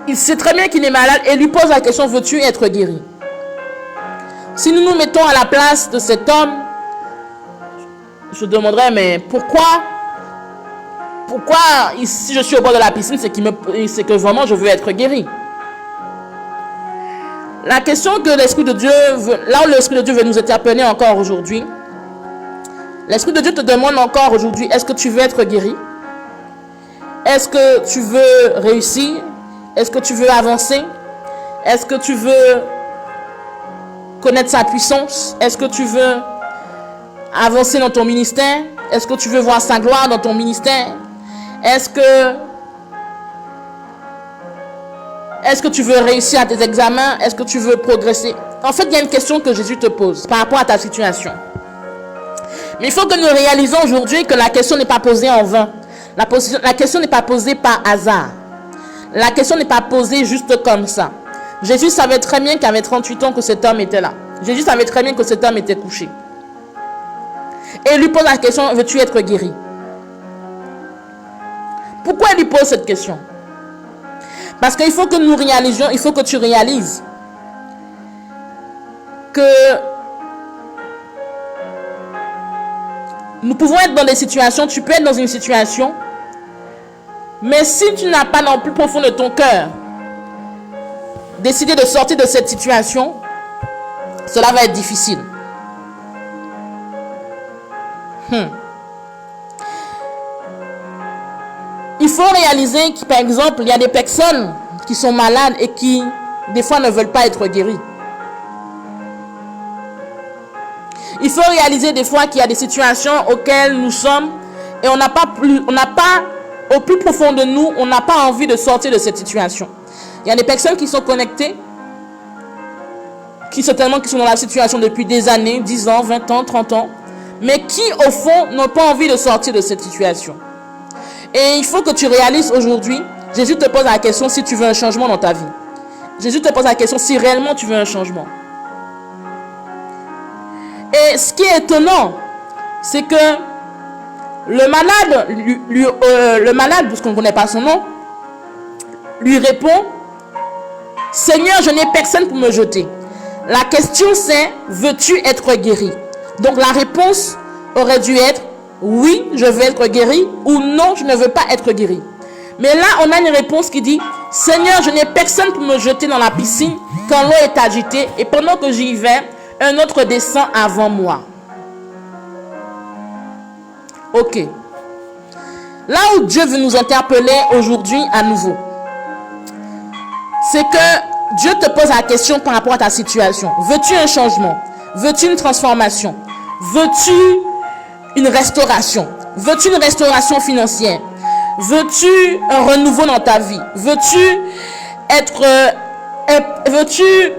il sait très bien qu'il est malade et lui pose la question: veux-tu être guéri? Si nous nous mettons à la place de cet homme, je demanderais: mais pourquoi si je suis au bord de la piscine, c'est que vraiment je veux être guéri? La question que l'Esprit de Dieu veut, là où l'Esprit de Dieu veut nous interpeller encore aujourd'hui, l'Esprit de Dieu te demande encore aujourd'hui: est-ce que tu veux être guéri? Est-ce que tu veux réussir? Est-ce que tu veux avancer? Est-ce que tu veux connaître sa puissance? Est-ce que tu veux avancer dans ton ministère? Est-ce que tu veux voir sa gloire dans ton ministère? Est-ce que tu veux réussir à tes examens? Est-ce que tu veux progresser? En fait, il y a une question que Jésus te pose par rapport à ta situation. Mais il faut que nous réalisons aujourd'hui que la question n'est pas posée en vain. La question n'est pas posée par hasard. La question n'est pas posée juste comme ça. Jésus savait très bien qu'avec 38 ans que cet homme était là. Jésus savait très bien que cet homme était couché. Et il lui pose la question: veux-tu être guéri? Pourquoi il lui pose cette question? Parce qu'il faut que nous réalisions, il faut que tu réalises que nous pouvons être dans des situations, tu peux être dans une situation, mais si tu n'as pas dans le plus profond de ton cœur décidé de sortir de cette situation, cela va être difficile. Il faut réaliser que, par exemple, il y a des personnes qui sont malades et qui, des fois, ne veulent pas être guéries. Il faut réaliser des fois qu'il y a des situations auxquelles nous sommes et on n'a pas, au plus profond de nous, on n'a pas envie de sortir de cette situation. Il y a des personnes qui sont connectées, qui sont dans la situation depuis des années, 10 ans, 20 ans, 30 ans, mais qui, au fond, n'ont pas envie de sortir de cette situation. Et il faut que tu réalises aujourd'hui, Jésus te pose la question si tu veux un changement dans ta vie. Jésus te pose la question si réellement tu veux un changement. Et ce qui est étonnant, c'est que le malade, parce qu'on ne connaît pas son nom, lui répond: Seigneur, je n'ai personne pour me jeter. La question c'est: veux-tu être guéri? Donc la réponse aurait dû être: oui, je veux être guéri, ou non, je ne veux pas être guéri. Mais là, on a une réponse qui dit, Seigneur, je n'ai personne pour me jeter dans la piscine quand l'eau est agitée et pendant que j'y vais, un autre descend avant moi. Ok. Là où Dieu veut nous interpeller aujourd'hui à nouveau, c'est que Dieu te pose la question par rapport à ta situation. Veux-tu un changement? Veux-tu une transformation? Veux-tu une restauration? Veux-tu une restauration financière? Veux-tu un renouveau dans ta vie? Veux-tu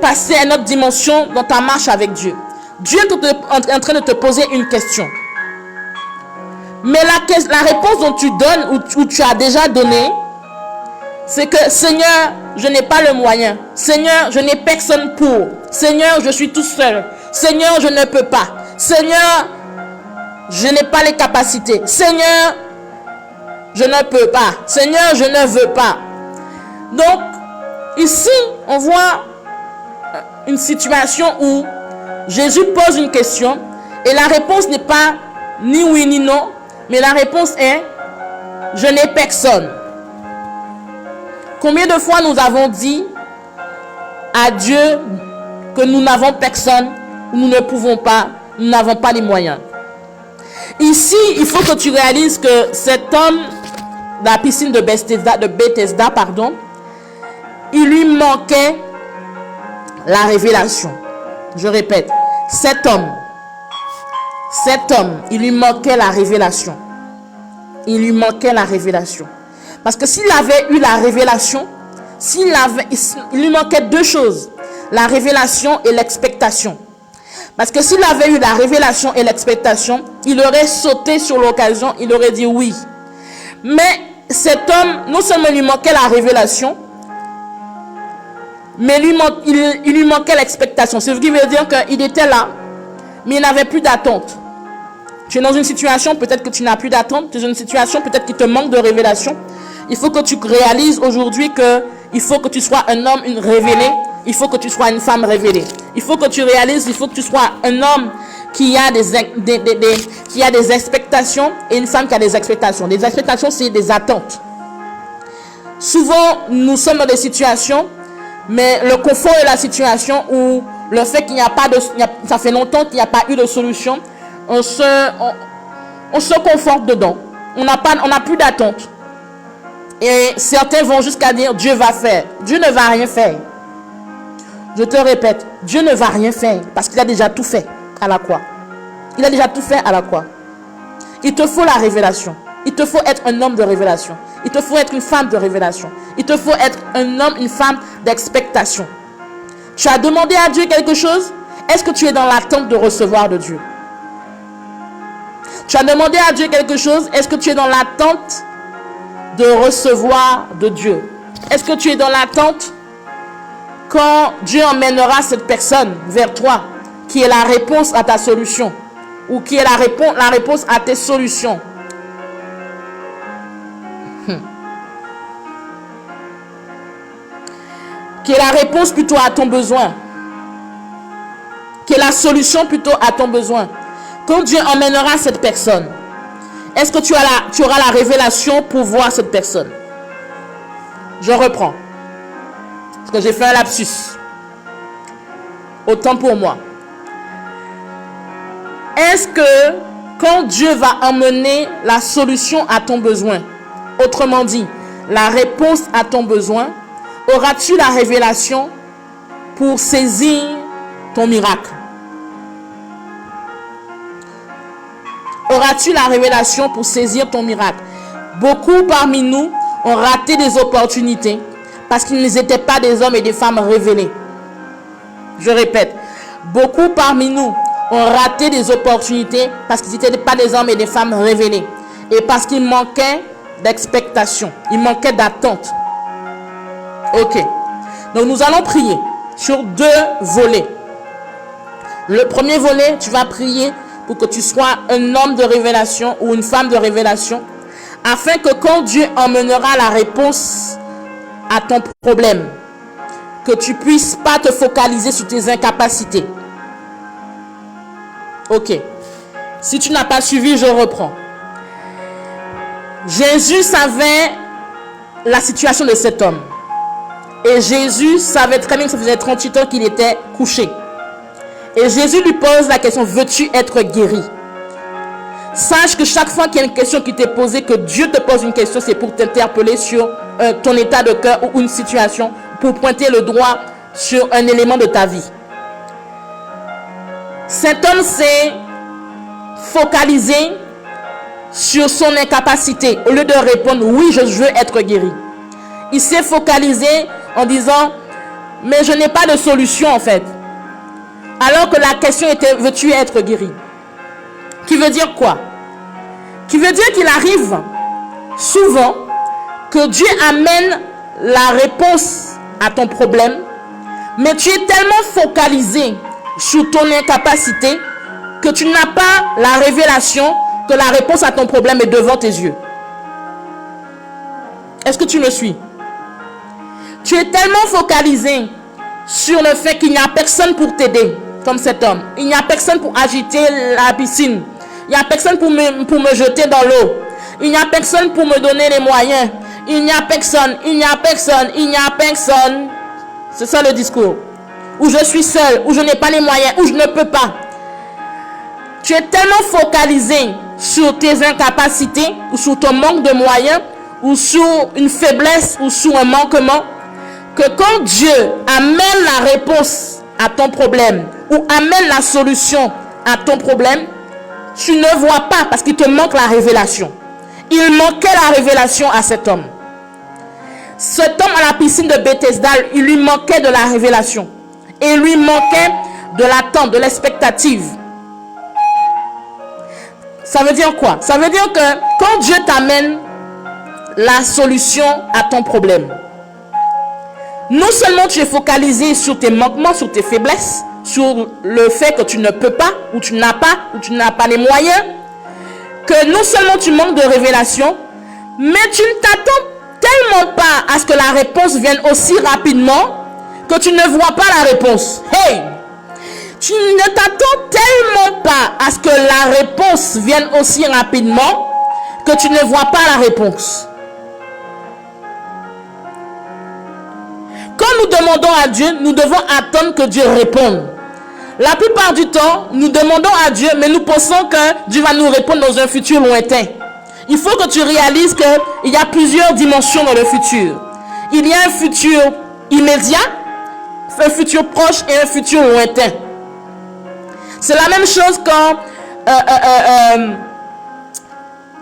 passer à une autre dimension dans ta marche avec Dieu? Dieu est en train de te poser une question. Mais la réponse dont tu donnes ou tu as déjà donné, c'est que Seigneur, je n'ai pas le moyen. Seigneur, je n'ai personne pour. Seigneur, je suis tout seul. Seigneur, je ne peux pas. Seigneur, je n'ai pas les capacités. Seigneur, je ne peux pas. Seigneur, je ne veux pas. Donc, ici, on voit une situation où Jésus pose une question et la réponse n'est pas ni oui ni non, mais la réponse est je n'ai personne. Combien de fois nous avons dit à Dieu que nous n'avons personne, nous ne pouvons pas, nous n'avons pas les moyens. Ici, il faut que tu réalises que cet homme de la piscine de Bethesda, il lui manquait la révélation. Je répète, cet homme, il lui manquait la révélation. Il lui manquait la révélation. Parce que s'il avait eu la révélation, il lui manquait deux choses. La révélation et l'expectation. Parce que s'il avait eu la révélation et l'expectation, il aurait sauté sur l'occasion, il aurait dit oui. Mais cet homme, non seulement lui manquait la révélation, mais il lui manquait l'expectation. C'est ce qui veut dire qu'il était là, mais il n'avait plus d'attente. Tu es dans une situation, peut-être que tu n'as plus d'attente. Tu es dans une situation, peut-être qu'il te manque de révélation. Il faut que tu réalises aujourd'hui qu'il faut que tu sois un homme révélé. Il faut que tu sois une femme révélée. Il faut que tu réalises, il faut que tu sois un homme qui a des expectations et une femme qui a des expectations. Des expectations, c'est des attentes. Souvent, nous sommes dans des situations, mais le confort de la situation ou le fait qu'il n'y a pas de... ça fait longtemps qu'il n'y a pas eu de solution, on se conforte dedans. On n'a plus d'attente. Et certains vont jusqu'à dire Dieu va faire. Dieu ne va rien faire. Je te répète, Dieu ne va rien faire parce qu'il a déjà tout fait à la croix. Il a déjà tout fait à la croix. Il te faut la révélation. Il te faut être un homme de révélation. Il te faut être une femme de révélation. Il te faut être un homme, une femme d'expectation. Tu as demandé à Dieu quelque chose? Est-ce que tu es dans l'attente de recevoir de Dieu? Tu as demandé à Dieu quelque chose? Est-ce que tu es dans l'attente de recevoir de Dieu? Est-ce que tu es dans l'attente quand Dieu emmènera cette personne vers toi, qui est la réponse à ta solution, ou qui est la réponse à tes solutions? Qui est la réponse plutôt à ton besoin, qui est la solution plutôt à ton besoin. Quand Dieu emmènera cette personne, est-ce que tu auras la révélation pour voir cette personne? Je reprends. Parce que j'ai fait un lapsus. Autant pour moi. Est-ce que quand Dieu va emmener la solution à ton besoin, autrement dit, la réponse à ton besoin, auras-tu la révélation pour saisir ton miracle? Auras-tu la révélation pour saisir ton miracle? Beaucoup parmi nous ont raté des opportunités parce qu'ils n'étaient pas des hommes et des femmes révélés. Je répète, beaucoup parmi nous ont raté des opportunités parce qu'ils n'étaient pas des hommes et des femmes révélés. Et parce qu'ils manquaient d'expectation, ils manquaient d'attente. Ok. Donc nous allons prier sur deux volets. Le premier volet, tu vas prier pour que tu sois un homme de révélation ou une femme de révélation, afin que quand Dieu emmènera la réponse à ton problème, que tu puisses pas te focaliser sur tes incapacités. Ok. Si tu n'as pas suivi, je reprends. Jésus savait la situation de cet homme. Et Jésus savait très bien que ça faisait 38 ans qu'il était couché. Et Jésus lui pose la question, veux-tu être guéri? Sache que chaque fois qu'il y a une question qui t'est posée, que Dieu te pose une question, c'est pour t'interpeller sur ton état de cœur ou une situation, pour pointer le doigt sur un élément de ta vie. Cet homme s'est focalisé sur son incapacité. Au lieu de répondre, oui, je veux être guéri. Il s'est focalisé en disant, mais je n'ai pas de solution en fait. Alors que la question était, veux-tu être guéri? Qui veut dire quoi? Qui veut dire qu'il arrive souvent que Dieu amène la réponse à ton problème, mais tu es tellement focalisé sur ton incapacité que tu n'as pas la révélation que la réponse à ton problème est devant tes yeux. Est-ce que tu me suis? Tu es tellement focalisé sur le fait qu'il n'y a personne pour t'aider, comme cet homme. Il n'y a personne pour agiter la piscine. Il n'y a personne pour me jeter dans l'eau. Il n'y a personne pour me donner les moyens. Il n'y a personne, il n'y a personne, il n'y a personne. C'est ça le discours. Où je suis seul, où je n'ai pas les moyens, où je ne peux pas. Tu es tellement focalisé sur tes incapacités, ou sur ton manque de moyens, ou sur une faiblesse, ou sur un manquement, que quand Dieu amène la réponse à ton problème, ou amène la solution à ton problème, tu ne vois pas parce qu'il te manque la révélation. Il manquait la révélation à cet homme. Cet homme à la piscine de Bethesda, il lui manquait de la révélation. Et il lui manquait de l'attente, de l'expectative. Ça veut dire quoi? Ça veut dire que quand Dieu t'amène la solution à ton problème, non seulement tu es focalisé sur tes manquements, sur tes faiblesses, sur le fait que tu ne peux pas, ou tu n'as pas les moyens, que non seulement tu manques de révélation, mais tu ne t'attends tellement pas à ce que la réponse vienne aussi rapidement que tu ne vois pas la réponse. Hey! Tu ne t'attends tellement pas à ce que la réponse vienne aussi rapidement que tu ne vois pas la réponse. Quand nous demandons à Dieu, nous devons attendre que Dieu réponde. La plupart du temps, nous demandons à Dieu, mais nous pensons que Dieu va nous répondre dans un futur lointain. Il faut que tu réalises qu'il y a plusieurs dimensions dans le futur. Il y a un futur immédiat, un futur proche et un futur lointain. C'est la même chose quand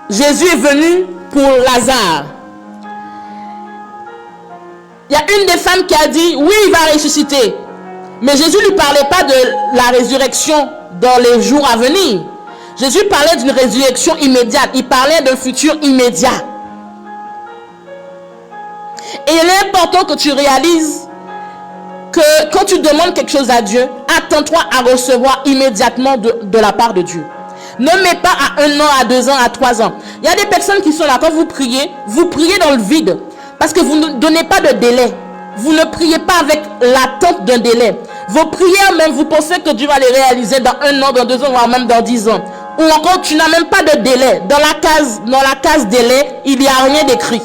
Jésus est venu pour Lazare. Il y a une des femmes qui a dit, oui, il va ressusciter. Mais Jésus ne lui parlait pas de la résurrection dans les jours à venir. Jésus parlait d'une résurrection immédiate. Il parlait d'un futur immédiat. Et il est important que tu réalises que quand tu demandes quelque chose à Dieu, attends-toi à recevoir immédiatement de la part de Dieu. Ne mets pas à 1 an, à 2 ans, à 3 ans. Il y a des personnes qui sont là, quand vous priez dans le vide. Parce que vous ne donnez pas de délai. Vous ne priez pas avec l'attente d'un délai. Vos prières même, vous pensez que Dieu va les réaliser dans 1 an, dans 2 ans, voire même dans 10 ans. Ou encore, tu n'as même pas de délai. Dans la case délai, il n'y a rien d'écrit.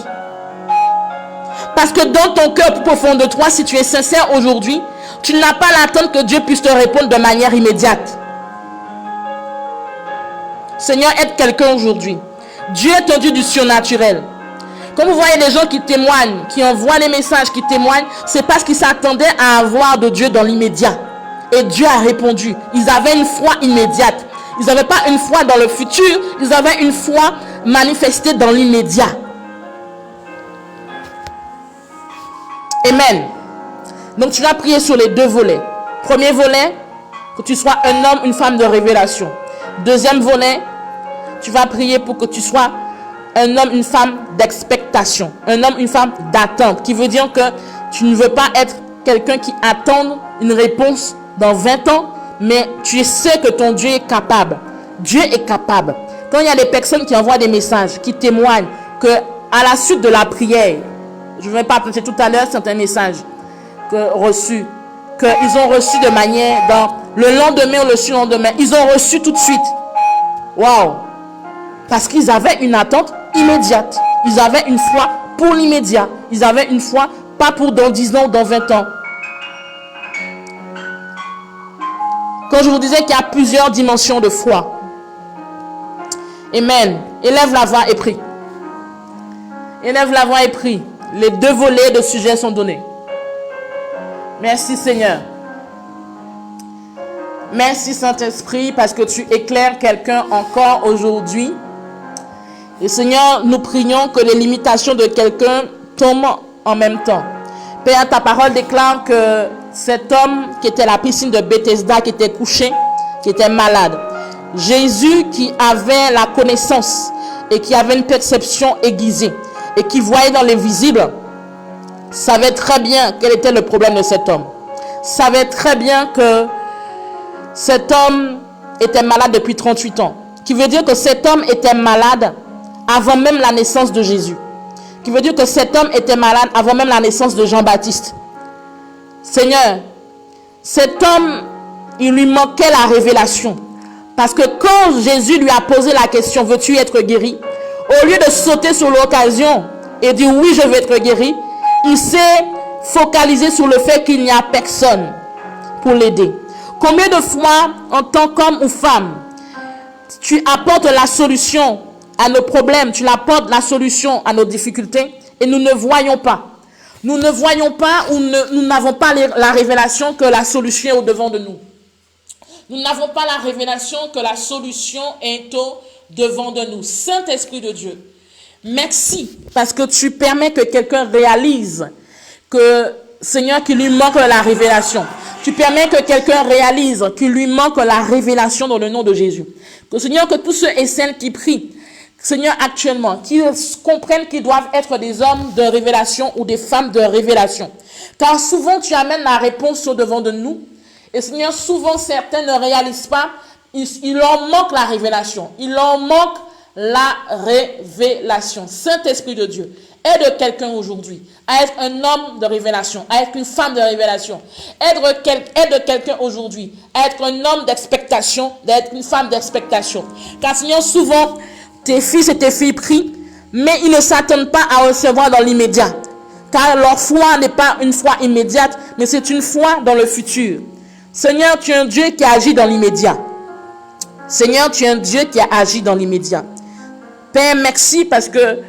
Parce que dans ton cœur plus profond de toi, si tu es sincère aujourd'hui, tu n'as pas l'attente que Dieu puisse te répondre de manière immédiate. Seigneur, aide quelqu'un aujourd'hui. Dieu est un Dieu du surnaturel. Quand vous voyez des gens qui témoignent, qui envoient des messages, qui témoignent, c'est parce qu'ils s'attendaient à avoir de Dieu dans l'immédiat. Et Dieu a répondu. Ils avaient une foi immédiate. Ils n'avaient pas une foi dans le futur, ils avaient une foi manifestée dans l'immédiat. Amen. Donc tu vas prier sur les 2 volets. Premier volet, que tu sois un homme, une femme de révélation. Deuxième volet, tu vas prier pour que tu sois un homme, une femme d'expectation. Un homme, une femme d'attente. Qui veut dire que tu ne veux pas être quelqu'un qui attend une réponse dans 20 ans, mais tu sais que ton Dieu est capable. Dieu est capable. Quand il y a des personnes qui envoient des messages, qui témoignent que à la suite de la prière, je ne vais pas penser tout à l'heure certains messages qu'ils ont reçus de manière dans le lendemain ou le surlendemain, ils ont reçu tout de suite. Waouh! Parce qu'ils avaient une attente immédiate. Ils avaient une foi pour l'immédiat. Ils avaient une foi, pas pour dans 10 ans ou dans 20 ans. Quand je vous disais qu'il y a plusieurs dimensions de foi. Amen. Élève la voix et prie. Élève la voix et prie. Les 2 volets de sujets sont donnés. Merci Seigneur. Merci Saint-Esprit parce que tu éclaires quelqu'un encore aujourd'hui. Et Seigneur, nous prions que les limitations de quelqu'un tombent en même temps. Père, ta parole déclare que cet homme qui était à la piscine de Bethesda, qui était couché, qui était malade, Jésus qui avait la connaissance et qui avait une perception aiguisée et qui voyait dans l'invisible, savait très bien quel était le problème de cet homme. Savait très bien que cet homme était malade depuis 38 ans. Qui veut dire que cet homme était malade avant même la naissance de Jésus. Qui veut dire que cet homme était malade avant même la naissance de Jean-Baptiste. Seigneur, cet homme, il lui manquait la révélation. Parce que quand Jésus lui a posé la question, veux-tu être guéri? Au lieu de sauter sur l'occasion et dire oui, je veux être guéri, il s'est focalisé sur le fait qu'il n'y a personne pour l'aider. Combien de fois, en tant qu'homme ou femme, tu apportes la solution à nos problèmes, tu apportes la solution à nos difficultés et nous ne voyons pas. Nous ne voyons pas ou nous n'avons pas la révélation que la solution est au-devant de nous. Nous n'avons pas la révélation que la solution est au-devant de nous. Saint-Esprit de Dieu, merci parce que tu permets que quelqu'un réalise que, Seigneur, qu'il lui manque la révélation. Tu permets que quelqu'un réalise qu'il lui manque la révélation dans le nom de Jésus. Que, Seigneur, que tous ceux et celles qui prient, Seigneur, actuellement, qu'ils comprennent qu'ils doivent être des hommes de révélation ou des femmes de révélation. Car souvent, tu amènes la réponse au-devant de nous. Et Seigneur, souvent, certains ne réalisent pas. Il leur manque la révélation. Il leur manque la révélation. Saint-Esprit de Dieu, aide quelqu'un aujourd'hui à être un homme de révélation, à être une femme de révélation. Aide quelqu'un aujourd'hui à être un homme d'expectation, d'être une femme d'expectation. Car Seigneur, souvent, tes fils et tes filles prient, mais ils ne s'attendent pas à recevoir dans l'immédiat. Car leur foi n'est pas une foi immédiate, mais c'est une foi dans le futur. Seigneur, tu es un Dieu qui agit dans l'immédiat. Seigneur, tu es un Dieu qui a agi dans l'immédiat. Père, merci parce que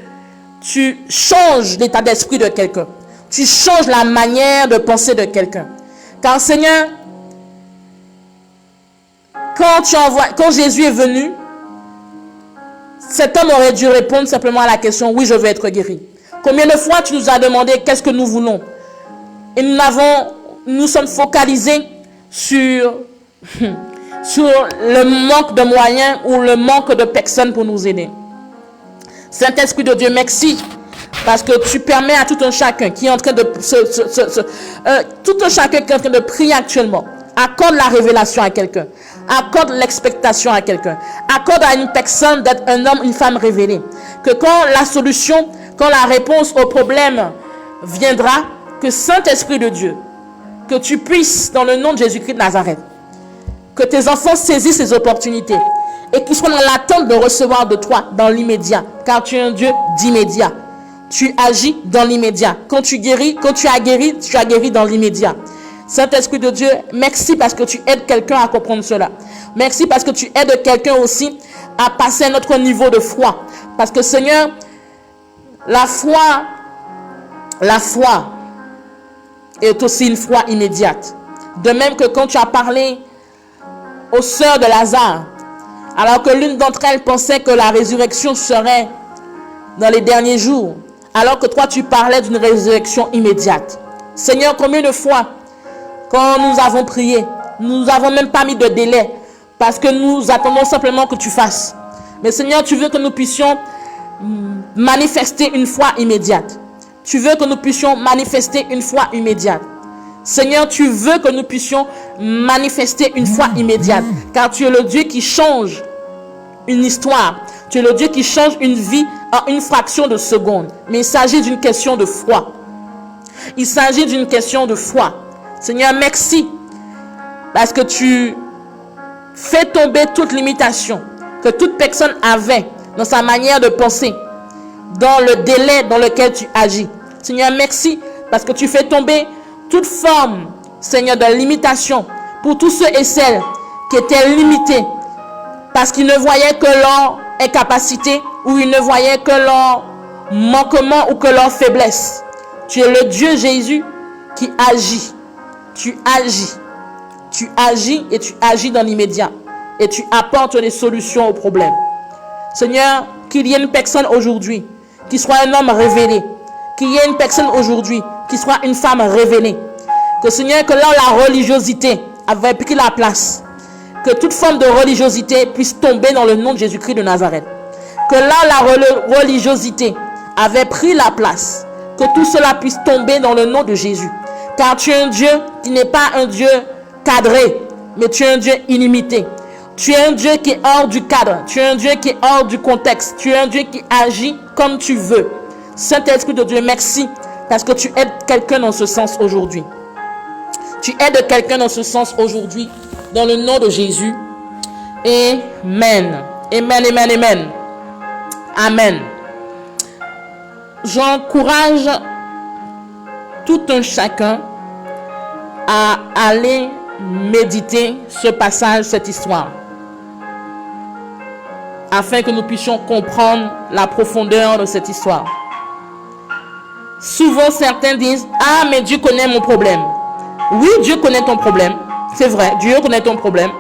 tu changes l'état d'esprit de quelqu'un. Tu changes la manière de penser de quelqu'un. Car Seigneur, quand Jésus est venu, cet homme aurait dû répondre simplement à la question, oui, je veux être guéri. Combien de fois tu nous as demandé qu'est-ce que nous voulons? Et nous sommes focalisés sur le manque de moyens ou le manque de personnes pour nous aider. Saint-Esprit de Dieu, merci parce que tu permets à tout un chacun qui est en train de tout un chacun qui est en train de prier actuellement, accorde la révélation à quelqu'un, accorde l'expectation à quelqu'un, accorde à une personne d'être un homme, une femme révélée. Que quand la solution, quand la réponse au problème viendra, que Saint-Esprit de Dieu, que tu puisses, dans le nom de Jésus-Christ de Nazareth, que tes enfants saisissent ces opportunités et qu'ils soient dans l'attente de recevoir de toi dans l'immédiat, car tu es un Dieu d'immédiat. Tu agis dans l'immédiat. Quand tu guéris, quand tu as guéri dans l'immédiat. Saint-Esprit de Dieu, merci parce que tu aides quelqu'un à comprendre cela. Merci parce que tu aides quelqu'un aussi à passer à un autre niveau de foi. Parce que Seigneur, la foi est aussi une foi immédiate. De même que quand tu as parlé aux sœurs de Lazare, alors que l'une d'entre elles pensait que la résurrection serait dans les derniers jours, alors que toi tu parlais d'une résurrection immédiate. Seigneur, combien de fois, quand nous avons prié, nous n'avons même pas mis de délai, parce que nous attendons simplement que tu fasses. Mais Seigneur, tu veux que nous puissions manifester une foi immédiate. Tu veux que nous puissions manifester une foi immédiate. Seigneur, tu veux que nous puissions manifester une foi immédiate. Car tu es le Dieu qui change une histoire. Tu es le Dieu qui change une vie en une fraction de seconde. Mais il s'agit d'une question de foi. Il s'agit d'une question de foi. Seigneur, merci. Parce que tu fais tomber toute limitation que toute personne avait dans sa manière de penser. dans le délai dans lequel tu agis. Seigneur, merci parce que tu fais tomber toute forme, Seigneur, de limitation pour tous ceux et celles qui étaient limités parce qu'ils ne voyaient que leur incapacité ou ils ne voyaient que leur manquement ou que leur faiblesse. Tu es le Dieu Jésus qui agit. Tu agis. Tu agis et tu agis dans l'immédiat. Et tu apportes des solutions aux problèmes. Seigneur, qu'il y ait une personne aujourd'hui qui soit un homme révélé. Qu'il y ait une personne aujourd'hui qui soit une femme révélée. Que Seigneur, que là la religiosité avait pris la place. Que toute forme de religiosité puisse tomber dans le nom de Jésus-Christ de Nazareth. Que là la religiosité avait pris la place. Que tout cela puisse tomber dans le nom de Jésus. Car tu es un Dieu qui n'est pas un Dieu cadré, mais tu es un Dieu illimité. Tu es un Dieu qui est hors du cadre. Tu es un Dieu qui est hors du contexte. Tu es un Dieu qui agit comme tu veux. Saint-Esprit de Dieu, merci parce que tu aides quelqu'un dans ce sens aujourd'hui. Tu aides quelqu'un dans ce sens aujourd'hui, dans le nom de Jésus. Amen. Amen, amen, amen. Amen. J'encourage tout un chacun à aller méditer ce passage, cette histoire, afin que nous puissions comprendre la profondeur de cette histoire. Souvent, certains disent « Ah, mais Dieu connaît mon problème. » Oui, Dieu connaît ton problème. C'est vrai, Dieu connaît ton problème.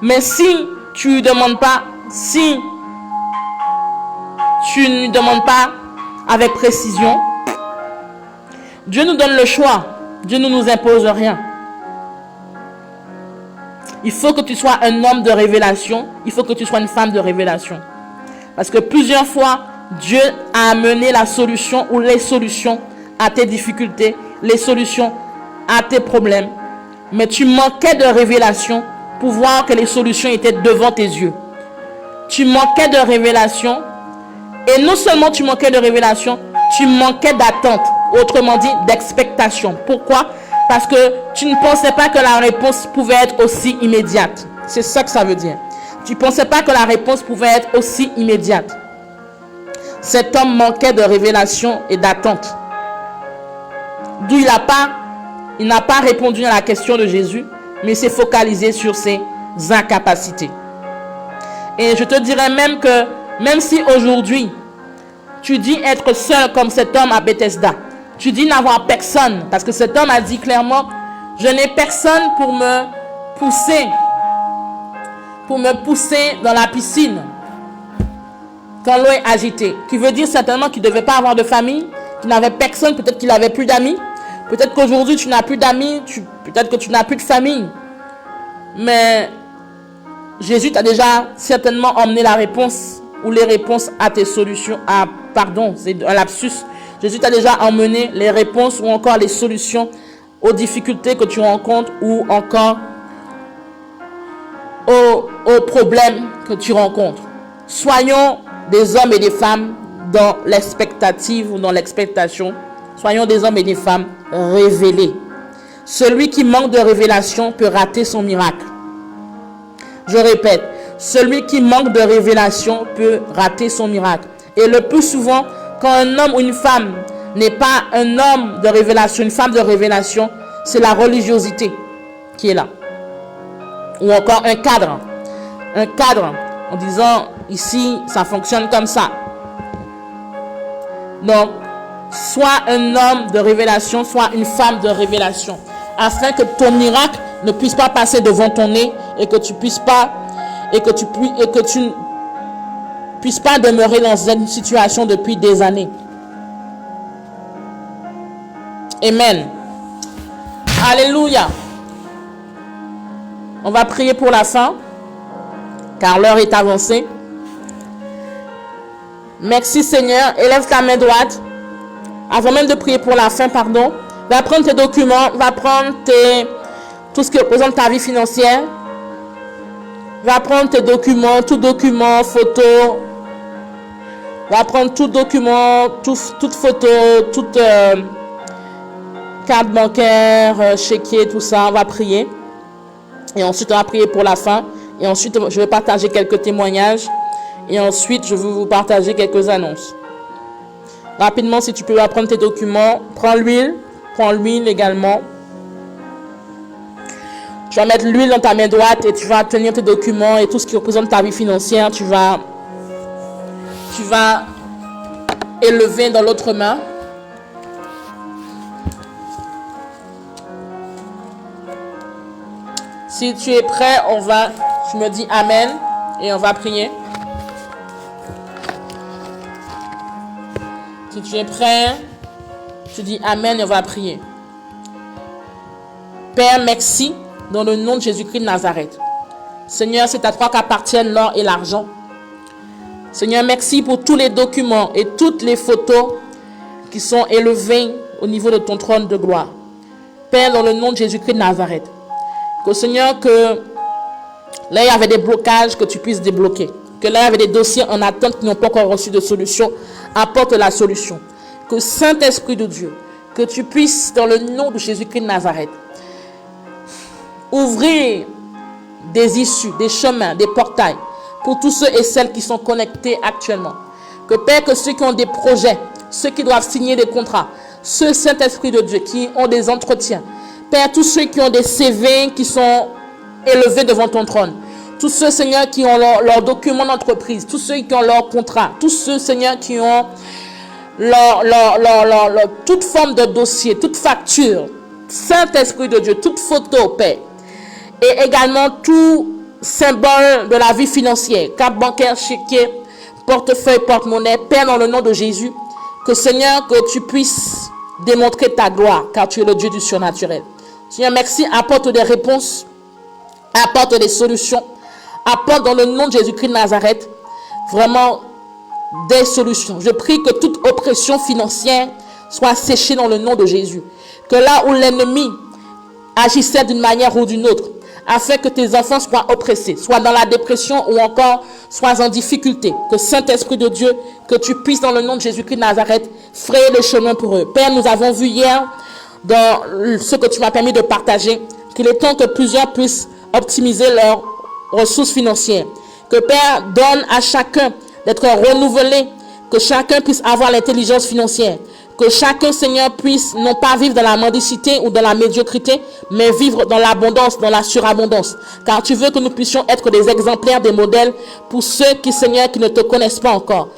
Mais si tu ne demandes pas, si tu ne demandes pas avec précision, Dieu nous donne le choix. Dieu ne nous impose rien. Il faut que tu sois un homme de révélation. Il faut que tu sois une femme de révélation. Parce que plusieurs fois, Dieu a amené la solution ou les solutions à tes difficultés, les solutions à tes problèmes. Mais tu manquais de révélation pour voir que les solutions étaient devant tes yeux. Tu manquais de révélation. Et non seulement tu manquais de révélation, tu manquais d'attente. Autrement dit, d'expectation. Pourquoi? Parce que tu ne pensais pas que la réponse pouvait être aussi immédiate. C'est ça que ça veut dire. Tu ne pensais pas que la réponse pouvait être aussi immédiate. Cet homme manquait de révélation et d'attente. D'où il n'a pas répondu à la question de Jésus, mais s'est focalisé sur ses incapacités. Et je te dirais même que, même si aujourd'hui, tu dis être seul comme cet homme à Bethesda, tu dis n'avoir personne, parce que cet homme a dit clairement, je n'ai personne pour me pousser dans la piscine quand l'eau est agitée. Qui veut dire certainement qu'il ne devait pas avoir de famille, qu'il n'avait personne, peut-être qu'il n'avait plus d'amis. Peut-être qu'aujourd'hui tu n'as plus d'amis, peut-être que tu n'as plus de famille. Mais Jésus t'a déjà certainement emmené la réponse ou les réponses à tes solutions. C'est un lapsus. Jésus t'a déjà emmené les réponses ou encore les solutions aux difficultés que tu rencontres ou encore aux problèmes que tu rencontres. Soyons des hommes et des femmes dans l'expectative ou dans l'expectation. Soyons des hommes et des femmes révélés. Celui qui manque de révélation peut rater son miracle. Je répète, celui qui manque de révélation peut rater son miracle. Et le plus souvent, quand un homme ou une femme n'est pas un homme de révélation, une femme de révélation, c'est la religiosité qui est là. Ou encore un cadre. Un cadre en disant, ici, ça fonctionne comme ça. Donc, sois un homme de révélation, sois une femme de révélation. Afin que ton miracle ne puisse pas passer devant ton nez et que tu ne puisses pas demeurer dans une situation depuis des années. Amen. Alléluia. On va prier pour la fin, car l'heure est avancée. Merci Seigneur. Élève ta main droite. Avant même de prier pour la fin, pardon. Va prendre tes documents, va prendre tout ce qui représente ta vie financière. Va prendre tes documents, tout document, photo. Va prendre tout document, toute photo, toute carte bancaire, chéquier, tout ça. On va prier. Et ensuite, on va prier pour la fin. Et ensuite, je vais partager quelques témoignages. Et ensuite, je vais vous partager quelques annonces. Rapidement, si tu peux prendre tes documents, prends l'huile également. Tu vas mettre l'huile dans ta main droite et tu vas tenir tes documents et tout ce qui représente ta vie financière, tu vas élever dans l'autre main. Si tu es prêt, tu me dis Amen et on va prier. Si tu es prêt, tu dis Amen et on va prier. Père, merci dans le nom de Jésus-Christ de Nazareth. Seigneur, c'est à toi qu'appartiennent l'or et l'argent. Seigneur, merci pour tous les documents et toutes les photos qui sont élevées au niveau de ton trône de gloire. Père, dans le nom de Jésus-Christ de Nazareth. Que Seigneur, que là il y avait des blocages, que tu puisses débloquer. Que là il y avait des dossiers en attente qui n'ont pas encore reçu de solution. Apporte la solution. Que Saint-Esprit de Dieu, que tu puisses, dans le nom de Jésus-Christ de Nazareth, ouvrir des issues, des chemins, des portails pour tous ceux et celles qui sont connectés actuellement. Que Père, que ceux qui ont des projets, ceux qui doivent signer des contrats, ceux, Saint-Esprit de Dieu, qui ont des entretiens, Père, tous ceux qui ont des CV qui sont élevés devant ton trône, tous ceux, Seigneur, qui ont leurs documents d'entreprise, tous ceux qui ont leur contrat, tous ceux, Seigneur, qui ont toute forme de dossier, toute facture, Saint-Esprit de Dieu, toute photo, Père, et également tout symbole de la vie financière, carte bancaire, chéquier, portefeuille, porte-monnaie, Père, dans le nom de Jésus, que Seigneur, que tu puisses démontrer ta gloire, car tu es le Dieu du surnaturel. Seigneur, merci, apporte des réponses, apporte des solutions, apporte dans le nom de Jésus-Christ de Nazareth, vraiment des solutions. Je prie que toute oppression financière soit séchée dans le nom de Jésus. Que là où l'ennemi agissait d'une manière ou d'une autre, afin que tes enfants soient oppressés, soit dans la dépression ou encore soient en difficulté. Que Saint-Esprit de Dieu, que tu puisses dans le nom de Jésus-Christ de Nazareth frayer le chemin pour eux. Père, nous avons vu hier dans ce que tu m'as permis de partager qu'il est temps que plusieurs puissent optimiser leurs ressources financières. Que Père donne à chacun d'être renouvelé, que chacun puisse avoir l'intelligence financière. Que chacun, Seigneur, puisse non pas vivre dans la mendicité ou dans la médiocrité, mais vivre dans l'abondance, dans la surabondance. Car tu veux que nous puissions être des exemplaires, des modèles pour ceux qui, Seigneur, qui ne te connaissent pas encore.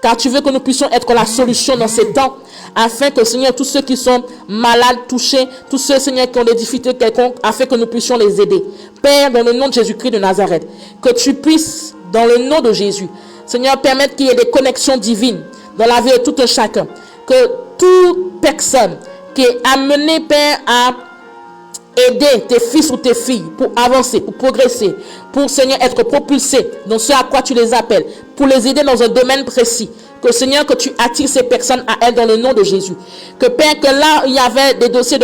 Car tu veux que nous puissions être la solution dans ces temps, afin que, Seigneur, tous ceux qui sont malades, touchés, tous ceux, Seigneur, qui ont des difficultés quelconques, afin que nous puissions les aider. Père, dans le nom de Jésus-Christ de Nazareth, que tu puisses, dans le nom de Jésus, Seigneur, permettre qu'il y ait des connexions divines dans la vie de tout un chacun. Que toute personne qui est amenée, Père, à aider tes fils ou tes filles pour avancer, pour progresser, pour, Seigneur, être propulsé dans ce à quoi tu les appelles, pour les aider dans un domaine précis. Que, Seigneur, que tu attires ces personnes à elles dans le nom de Jésus. Que, Père, que là, il y avait des dossiers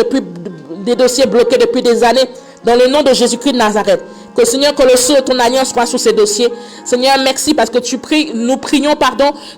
bloqués depuis des années, dans le nom de Jésus-Christ de Nazareth. Que, Seigneur, que le sceau de ton alliance soit sur ces dossiers. Seigneur, merci parce que nous prions,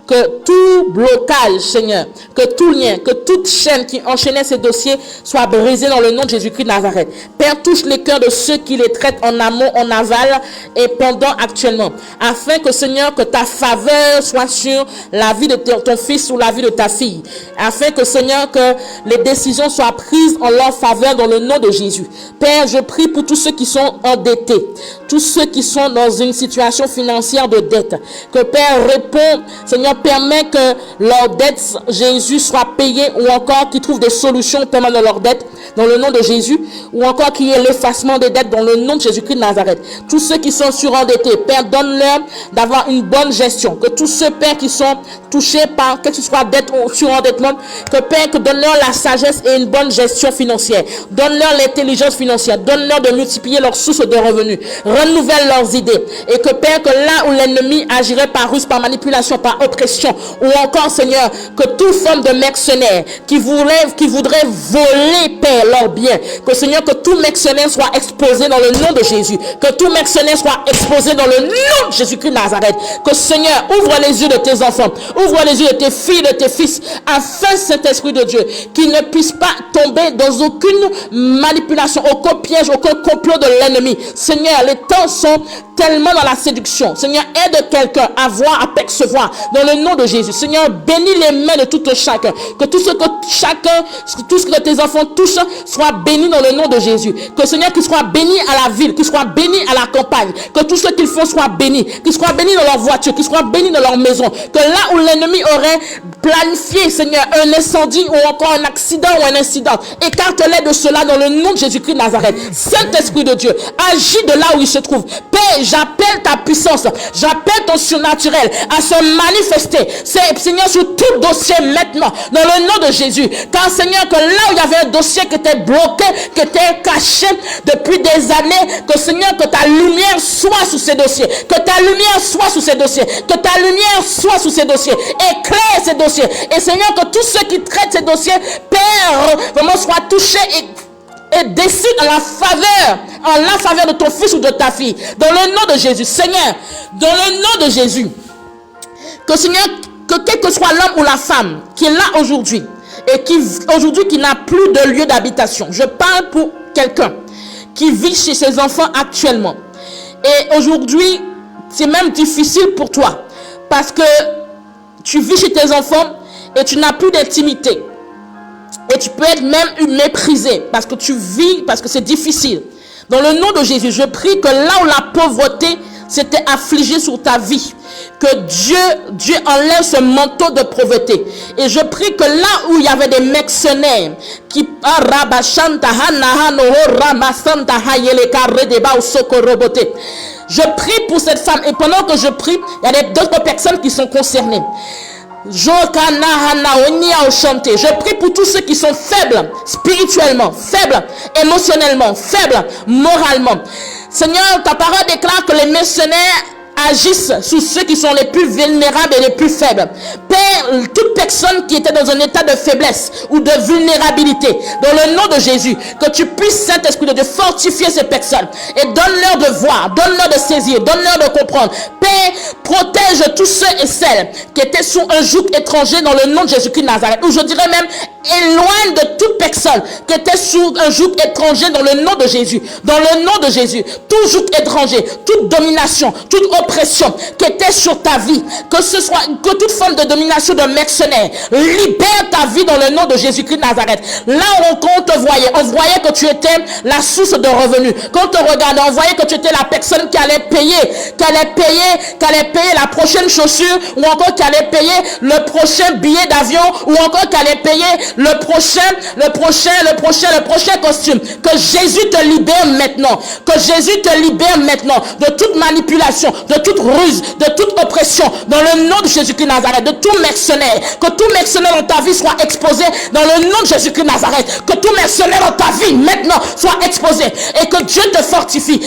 que tout blocage, Seigneur, que tout lien, que toute chaîne qui enchaînait ces dossiers soit brisée dans le nom de Jésus-Christ de Nazareth. Père, touche les cœurs de ceux qui les traitent en amont, en aval et pendant actuellement. Afin que, Seigneur, que ta faveur soit sur la vie de ton fils ou la vie de ta fille. Afin que, Seigneur, que les décisions soient prises en leur faveur dans le nom de Jésus. Père, je prie pour tous ceux qui sont endettés. Tous ceux qui sont dans une situation financière de dette, que Père répond, Seigneur, permet que leurs dettes, Jésus, soient payées, ou encore qu'ils trouvent des solutions pendant leurs dettes, dans le nom de Jésus, ou encore qu'il y ait l'effacement des dettes dans le nom de Jésus-Christ de Nazareth. Tous ceux qui sont surendettés, Père, donne-leur d'avoir une bonne gestion. Que tous ceux, Père, qui sont touchés par, que ce soit dette ou surendettement, que Père, que donne-leur la sagesse et une bonne gestion financière. Donne-leur l'intelligence financière. Donne-leur de multiplier leurs sources de revenus. Renouvelle leurs idées. Et que Père, que là où l'ennemi agirait par ruse, par manipulation, par oppression, ou encore, Seigneur, que toute forme de mercenaires qui voudraient voler, Père, leurs biens, que Seigneur, que tout mercenaire soit exposé dans le nom de Jésus. Que tout mercenaire soit exposé dans le nom de Jésus-Christ de Nazareth. Que Seigneur, ouvre les yeux de tes enfants, ouvre les yeux de tes filles, de tes fils, afin, Saint-Esprit de Dieu, qu'ils ne puissent pas tomber dans aucune manipulation, aucun piège, aucun complot de l'ennemi. Seigneur, Seigneur, les temps sont tellement dans la séduction. Seigneur, aide quelqu'un à voir, à percevoir dans le nom de Jésus. Seigneur, bénis les mains de tout chacun. Que tout ce que tes enfants touchent soit béni dans le nom de Jésus. Que Seigneur, qu'ils soient bénis à la ville, qu'ils soient bénis à la campagne. Que tout ce qu'ils font soit béni. Qu'ils soient bénis dans leur voiture, qu'ils soient bénis dans leur maison. Que là où l'ennemi aurait planifié, Seigneur, un incendie ou encore un accident ou un incident, écarte-les de cela dans le nom de Jésus-Christ de Nazareth. Saint-Esprit de Dieu, agis de là où il se trouve. Père, j'appelle ta puissance, j'appelle ton surnaturel à se manifester, Seigneur, sur tout dossier maintenant, dans le nom de Jésus. Car Seigneur, que là où il y avait un dossier qui était bloqué, qui était caché depuis des années, que Seigneur, que ta lumière soit sur ces dossiers, que ta lumière soit sur ces dossiers, que ta lumière soit sur ces dossiers, éclaire ces dossiers. Et Seigneur, que tous ceux qui traitent ces dossiers, Père, vraiment soient touchés et décide en la faveur de ton fils ou de ta fille. Dans le nom de Jésus, Seigneur, dans le nom de Jésus, que Seigneur, que quel que soit l'homme ou la femme qui est là aujourd'hui et qui n'a plus de lieu d'habitation, je parle pour quelqu'un qui vit chez ses enfants actuellement. Et aujourd'hui, c'est même difficile pour toi parce que tu vis chez tes enfants et tu n'as plus d'intimité. Et tu peux être même méprisé parce que tu vis, parce que c'est difficile. Dans le nom de Jésus, je prie que là où la pauvreté s'était affligée sur ta vie, que Dieu enlève ce manteau de pauvreté. Et je prie que là où il y avait des mercenaires qui je prie pour cette femme. Et pendant que je prie, il y a d'autres personnes qui sont concernées. Je prie pour tous ceux qui sont faibles spirituellement, faibles émotionnellement, faibles moralement. Seigneur, ta parole déclare que les mercenaires agissent sur ceux qui sont les plus vulnérables et les plus faibles. Père, toute personne qui était dans un état de faiblesse ou de vulnérabilité, dans le nom de Jésus, que tu puisses, Saint-Esprit de Dieu, fortifier ces personnes et donne-leur de voir, donne-leur de saisir, donne-leur de comprendre. Père, protège tous ceux et celles qui étaient sous un joug étranger dans le nom de Jésus-Christ de Nazareth, ou je dirais même éloigne de toute personne qui était sous un joug étranger dans le nom de Jésus. Dans le nom de Jésus, tout joug étranger, toute domination, toute oppression qui était sur ta vie, que toute forme de domination de mercenaires, libère ta vie dans le nom de Jésus-Christ de Nazareth. Là où on te voyait, on voyait que tu étais la source de revenus. Quand on te regardait, on voyait que tu étais la personne qui allait payer la prochaine chaussure, ou encore qui allait payer le prochain billet d'avion, ou encore qui allait payer le prochain costume. Que Jésus te libère maintenant. Que Jésus te libère maintenant de toute manipulation, de toute ruse, de toute oppression, dans le nom de Jésus-Christ de Nazareth, de tout mercenaire. Que tout mercenaire dans ta vie soit exposé dans le nom de Jésus-Christ de Nazareth. Que tout mercenaire dans ta vie maintenant soit exposé et que Dieu te fortifie. Que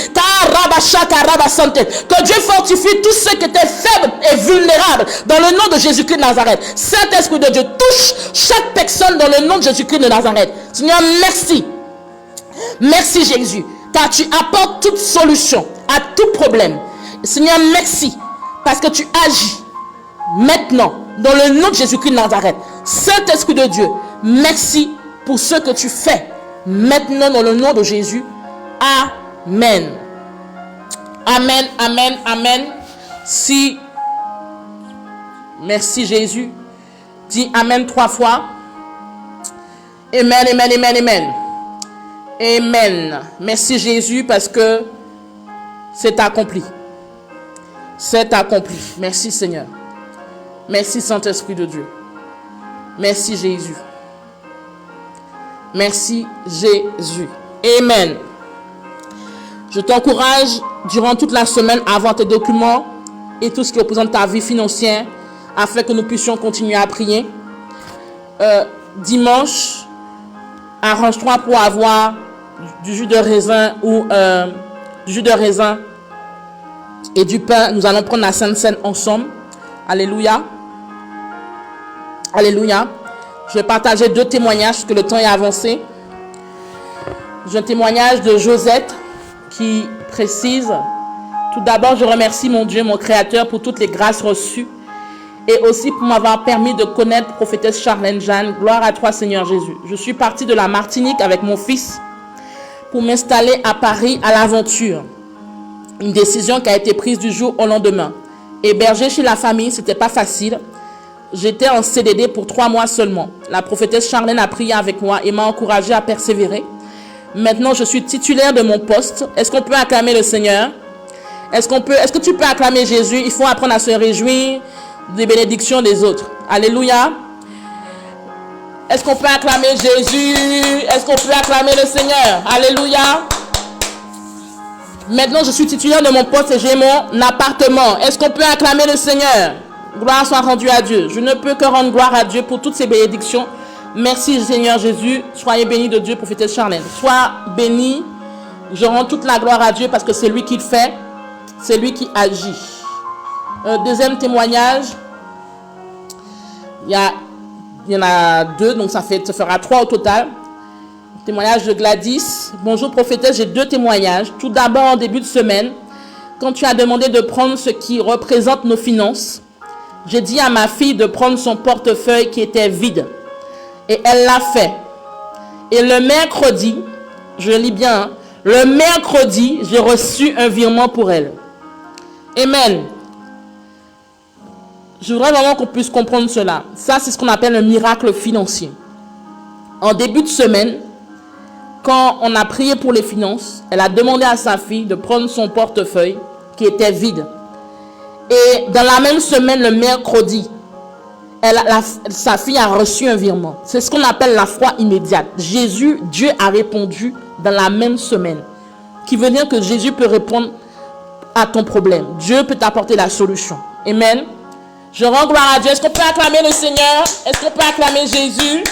Dieu fortifie tous ceux qui étaient faibles et vulnérables dans le nom de Jésus-Christ de Nazareth. Saint-Esprit de Dieu, touche chaque personne dans le nom de Jésus-Christ de Nazareth. Seigneur, merci. Merci Jésus, car tu apportes toute solution à tout problème. Seigneur, merci, parce que tu agis maintenant dans le nom de Jésus-Christ de Nazareth. Saint-Esprit de Dieu, merci pour ce que tu fais maintenant dans le nom de Jésus. Amen. Amen, amen, amen. Si, merci Jésus. Dis Amen 3 fois. Amen, amen, amen, amen. Amen. Merci Jésus parce que c'est accompli. C'est accompli. Merci Seigneur. Merci Saint-Esprit de Dieu. Merci Jésus. Merci Jésus. Amen. Je t'encourage durant toute la semaine à avoir tes documents et tout ce qui représente ta vie financière afin que nous puissions continuer à prier. Dimanche, arrange-toi pour avoir du jus de raisin ou du jus de raisin et du pain. Nous allons prendre la Sainte Seine ensemble. Alléluia. Alléluia. Je vais partager 2 témoignages parce que le temps est avancé. J'ai un témoignage de Josette qui précise: tout d'abord, je remercie mon Dieu, mon Créateur, pour toutes les grâces reçues et aussi pour m'avoir permis de connaître prophétesse Charlène Jeanne. Gloire à toi, Seigneur Jésus. Je suis partie de la Martinique avec mon fils pour m'installer à Paris à l'aventure. Une décision qui a été prise du jour au lendemain. Héberger chez la famille, c'était pas facile. J'étais en CDD pour 3 mois seulement. La prophétesse Charlène a prié avec moi et m'a encouragé à persévérer. Maintenant, je suis titulaire de mon poste. Est-ce qu'on peut acclamer le Seigneur? Est-ce que tu peux acclamer Jésus? Il faut apprendre à se réjouir des bénédictions des autres. Alléluia. Est-ce qu'on peut acclamer Jésus? Est-ce qu'on peut acclamer le Seigneur? Alléluia. Maintenant, je suis titulaire de mon poste et j'ai mon appartement. Est-ce qu'on peut acclamer le Seigneur? Gloire soit rendue à Dieu. Je ne peux que rendre gloire à Dieu pour toutes ces bénédictions. Merci Seigneur Jésus. Soyez bénis de Dieu, prophétesse Charlène. Sois béni. Je rends toute la gloire à Dieu parce que c'est lui qui le fait. C'est lui qui agit. Deuxième témoignage. Il y en a 2, donc ça fera 3 au total. Témoignage de Gladys. Bonjour prophétesse, j'ai 2 témoignages. Tout d'abord en début de semaine, quand tu as demandé de prendre ce qui représente nos finances, j'ai dit à ma fille de prendre son portefeuille qui était vide. Et elle l'a fait. Et le mercredi, je lis bien, hein, le mercredi, j'ai reçu un virement pour elle. Amen. Je voudrais vraiment qu'on puisse comprendre cela. Ça, c'est ce qu'on appelle un miracle financier. En début de semaine, quand on a prié pour les finances, elle a demandé à sa fille de prendre son portefeuille qui était vide. Et dans la même semaine, le mercredi, sa fille a reçu un virement. C'est ce qu'on appelle la foi immédiate. Dieu a répondu dans la même semaine. Qui veut dire que Jésus peut répondre à ton problème. Dieu peut t'apporter la solution. Amen. Je rends gloire à Dieu. Est-ce qu'on peut acclamer le Seigneur? Est-ce qu'on peut acclamer Jésus?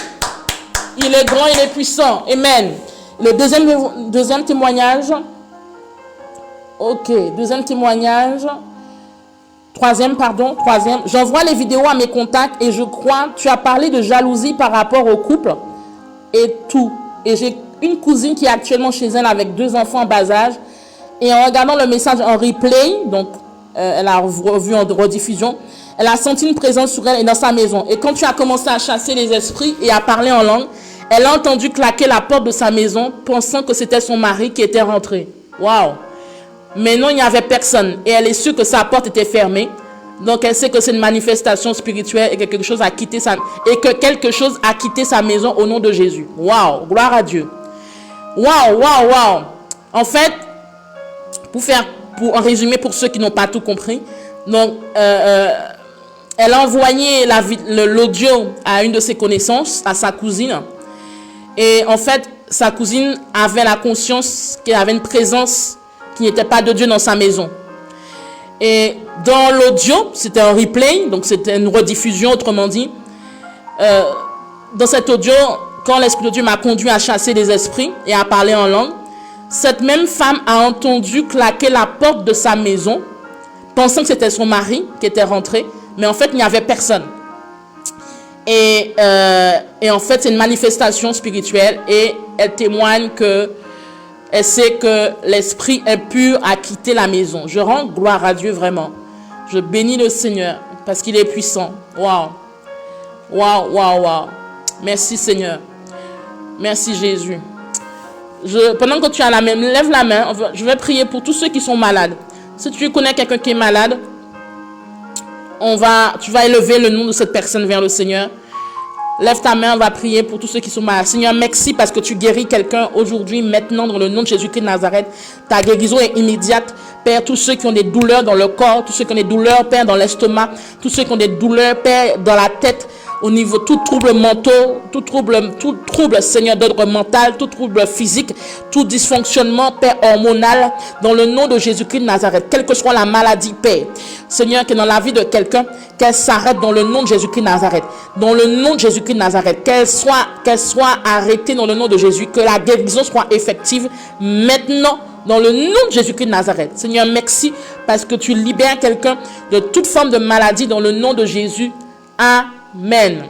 Il est grand, il est puissant. Amen. Le deuxième témoignage. Ok, deuxième témoignage. Troisième. J'envoie les vidéos à mes contacts et je crois, tu as parlé de jalousie par rapport au couple et tout. Et j'ai une cousine qui est actuellement chez elle avec 2 enfants en bas âge. Et en regardant le message en replay, donc elle a revu en rediffusion, elle a senti une présence sur elle et dans sa maison. Et quand tu as commencé à chasser les esprits et à parler en langue, elle a entendu claquer la porte de sa maison, pensant que c'était son mari qui était rentré. Waouh! Mais non, il n'y avait personne. Et elle est sûre que sa porte était fermée. Donc, elle sait que c'est une manifestation spirituelle et que quelque chose a quitté sa maison au nom de Jésus. Waouh! Gloire à Dieu. Waouh! Waouh! Waouh! En fait, pour en résumer pour ceux qui n'ont pas tout compris, donc, elle a envoyé l'audio à une de ses connaissances, à sa cousine. Et en fait, sa cousine avait la conscience qu'elle avait une présence qui n'était pas de Dieu dans sa maison. Et dans l'audio, c'était un replay, donc c'était une rediffusion, autrement dit. Dans cet audio, quand l'Esprit de Dieu m'a conduit à chasser les esprits et à parler en langue, cette même femme a entendu claquer la porte de sa maison, pensant que c'était son mari qui était rentré, mais en fait, il n'y avait personne. Et en fait, c'est une manifestation spirituelle et elle témoigne que elle sait que l'esprit impur a quitté la maison. Je rends gloire à Dieu vraiment. Je bénis le Seigneur parce qu'il est puissant. Waouh. Waouh, waouh, waouh. Merci Seigneur. Merci Jésus. Pendant que tu as la main, lève la main. Je vais prier pour tous ceux qui sont malades. Si tu connais quelqu'un qui est malade, tu vas élever le nom de cette personne vers le Seigneur. Lève ta main, on va prier pour tous ceux qui sont malades. Seigneur, merci parce que tu guéris quelqu'un aujourd'hui, maintenant, dans le nom de Jésus-Christ de Nazareth. Ta guérison est immédiate. Père, tous ceux qui ont des douleurs dans le corps, tous ceux qui ont des douleurs, Père, dans l'estomac, tous ceux qui ont des douleurs, Père, dans la tête, au niveau tout trouble mental, tout trouble, Seigneur, d'ordre mental, tout trouble physique, tout dysfonctionnement, Père, hormonal, dans le nom de Jésus-Christ de Nazareth, quelle que soit la maladie, Père, Seigneur, que dans la vie de quelqu'un, qu'elle s'arrête dans le nom de Jésus-Christ de Nazareth, dans le nom de Jésus-Christ de Nazareth, qu'elle soit arrêtée dans le nom de Jésus, que la guérison soit effective maintenant, dans le nom de Jésus-Christ de Nazareth. Seigneur, merci parce que tu libères quelqu'un de toute forme de maladie dans le nom de Jésus. Amen.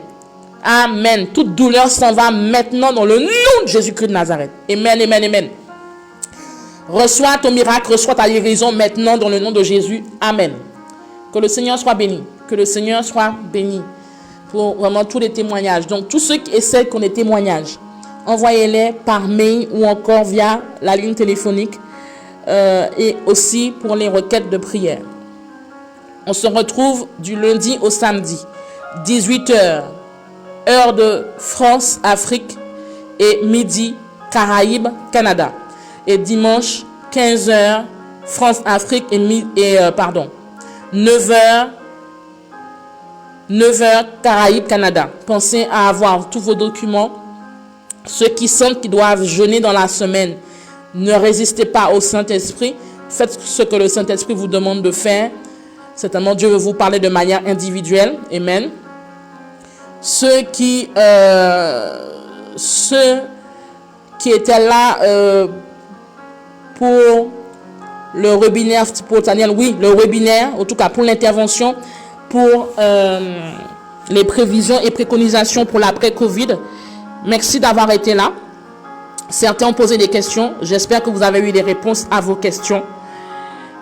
Amen. Toute douleur s'en va maintenant dans le nom de Jésus-Christ de Nazareth. Amen, amen, amen. Reçois ton miracle, reçois ta guérison maintenant dans le nom de Jésus. Amen. Que le Seigneur soit béni. Que le Seigneur soit béni pour vraiment tous les témoignages. Donc, tous ceux et celles qui ont des témoignages, envoyez-les par mail ou encore via la ligne téléphonique. et aussi pour les requêtes de prière. On se retrouve du lundi au samedi, 18h, heure de France, Afrique, et midi, Caraïbes, Canada. Et dimanche, 15h, France, Afrique, et 9h, Caraïbes, Canada. Pensez à avoir tous vos documents. Ceux qui sentent qu'ils doivent jeûner dans la semaine, ne résistez pas au Saint-Esprit. Faites ce que le Saint-Esprit vous demande de faire. Certainement, Dieu veut vous parler de manière individuelle. Amen. Ceux qui étaient là pour le webinaire spontané, oui, le webinaire, en tout cas pour l'intervention, pour les prévisions et préconisations pour l'après-Covid. Merci d'avoir été là. Certains ont posé des questions. J'espère que vous avez eu des réponses à vos questions.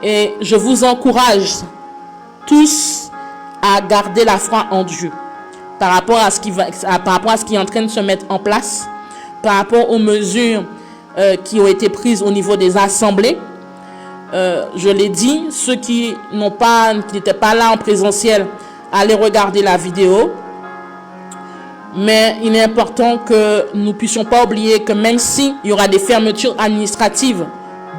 Et je vous encourage tous à garder la foi en Dieu par rapport à ce qui est en train de se mettre en place, par rapport aux mesures qui ont été prises au niveau des assemblées. Je l'ai dit, ceux qui n'étaient pas là en présentiel, allez regarder la vidéo. Mais il est important que nous ne puissions pas oublier que même s'il y aura des fermetures administratives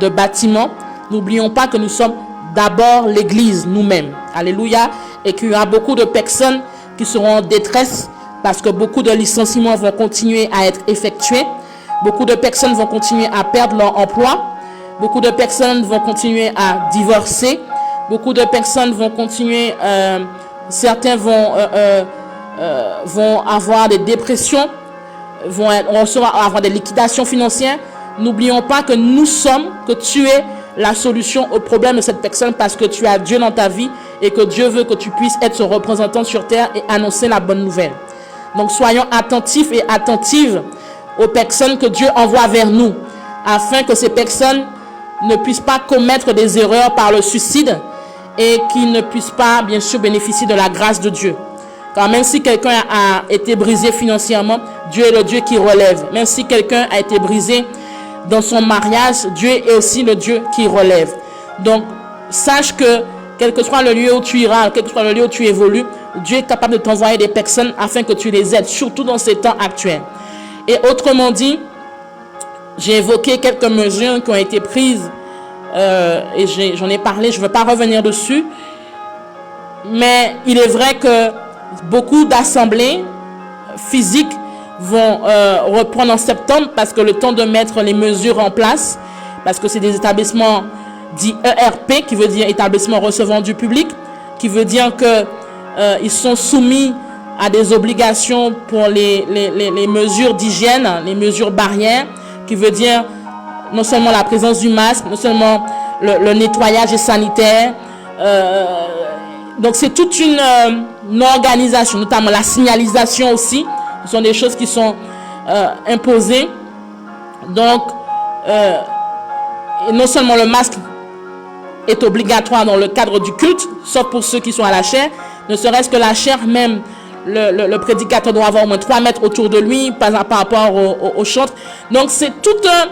de bâtiments, n'oublions pas que nous sommes d'abord l'Église nous-mêmes. Alléluia. Et qu'il y aura beaucoup de personnes qui seront en détresse parce que beaucoup de licenciements vont continuer à être effectués. Beaucoup de personnes vont continuer à perdre leur emploi. Beaucoup de personnes vont continuer à divorcer. Beaucoup de personnes vont continuer, certains vont avoir des dépressions, vont avoir des liquidations financières. N'oublions pas que que tu es la solution au problème de cette personne parce que tu as Dieu dans ta vie et que Dieu veut que tu puisses être son représentant sur terre et annoncer la bonne nouvelle. Donc soyons attentifs et attentives aux personnes que Dieu envoie vers nous afin que ces personnes ne puissent pas commettre des erreurs par le suicide et qu'ils ne puissent pas bien sûr bénéficier de la grâce de Dieu. Car même si quelqu'un a été brisé financièrement, Dieu est le Dieu qui relève. Même si quelqu'un a été brisé dans son mariage, Dieu est aussi le Dieu qui relève. Donc, sache que quel que soit le lieu où tu iras, quel que soit le lieu où tu évolues, Dieu est capable de t'envoyer des personnes afin que tu les aides, surtout dans ces temps actuels. Et autrement dit, j'ai évoqué quelques mesures qui ont été prises et j'en ai parlé, je ne veux pas revenir dessus. Mais il est vrai que beaucoup d'assemblées physiques vont reprendre en septembre parce que le temps de mettre les mesures en place, parce que c'est des établissements dits ERP, qui veut dire établissement recevant du public, qui veut dire que ils sont soumis à des obligations pour les mesures d'hygiène, les mesures barrières, qui veut dire non seulement la présence du masque, non seulement le nettoyage sanitaire. Donc c'est toute une organisation, notamment la signalisation aussi. Ce sont des choses qui sont imposées. Donc, et non seulement le masque est obligatoire dans le cadre du culte, sauf pour ceux qui sont à la chaire, ne serait-ce que la chaire même, le prédicateur doit avoir au moins 3 mètres autour de lui par rapport au chantre. Donc c'est tout un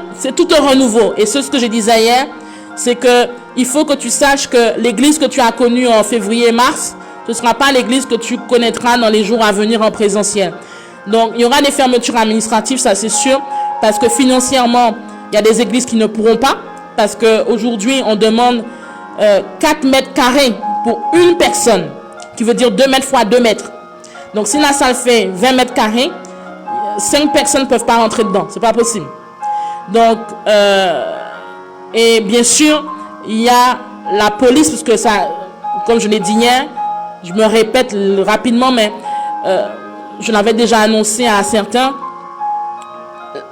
renouveau. Et ce que je disais hier, c'est que il faut que tu saches que l'église que tu as connue en février-mars, ce ne sera pas l'église que tu connaîtras dans les jours à venir en présentiel. Donc il y aura des fermetures administratives, ça c'est sûr, parce que financièrement, il y a des églises qui ne pourront pas, parce qu'aujourd'hui on demande 4 mètres carrés pour une personne, qui veut dire 2 mètres fois 2 mètres. Donc si la salle fait 20 mètres carrés, 5 personnes ne peuvent pas rentrer dedans, c'est pas possible. Donc et bien sûr il y a la police, parce que ça, comme je l'ai dit hier, je me répète rapidement, mais je l'avais déjà annoncé à certains.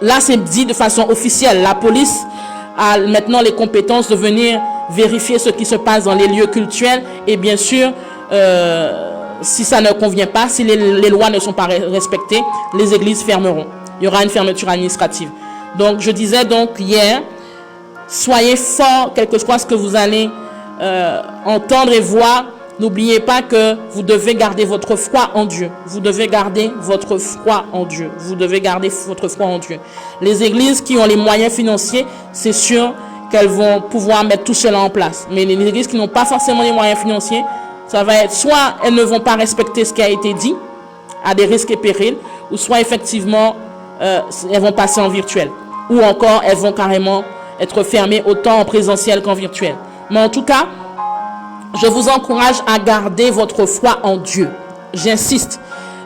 Là c'est dit de façon officielle, la police a maintenant les compétences de venir vérifier ce qui se passe dans les lieux cultuels, et bien sûr si ça ne convient pas, si les lois ne sont pas respectées, les églises fermeront. Il y aura une fermeture administrative. Donc je disais donc hier, soyez forts, quel que soit ce que vous allez entendre et voir. N'oubliez pas que vous devez garder votre foi en Dieu. Vous devez garder votre foi en Dieu. Vous devez garder votre foi en Dieu. Les églises qui ont les moyens financiers, c'est sûr qu'elles vont pouvoir mettre tout cela en place. Mais les églises qui n'ont pas forcément les moyens financiers, ça va être soit elles ne vont pas respecter ce qui a été dit, à des risques et périls, ou soit effectivement elles vont passer en virtuel, ou encore elles vont carrément être fermées autant en présentiel qu'en virtuel. Mais en tout cas, je vous encourage à garder votre foi en Dieu. J'insiste,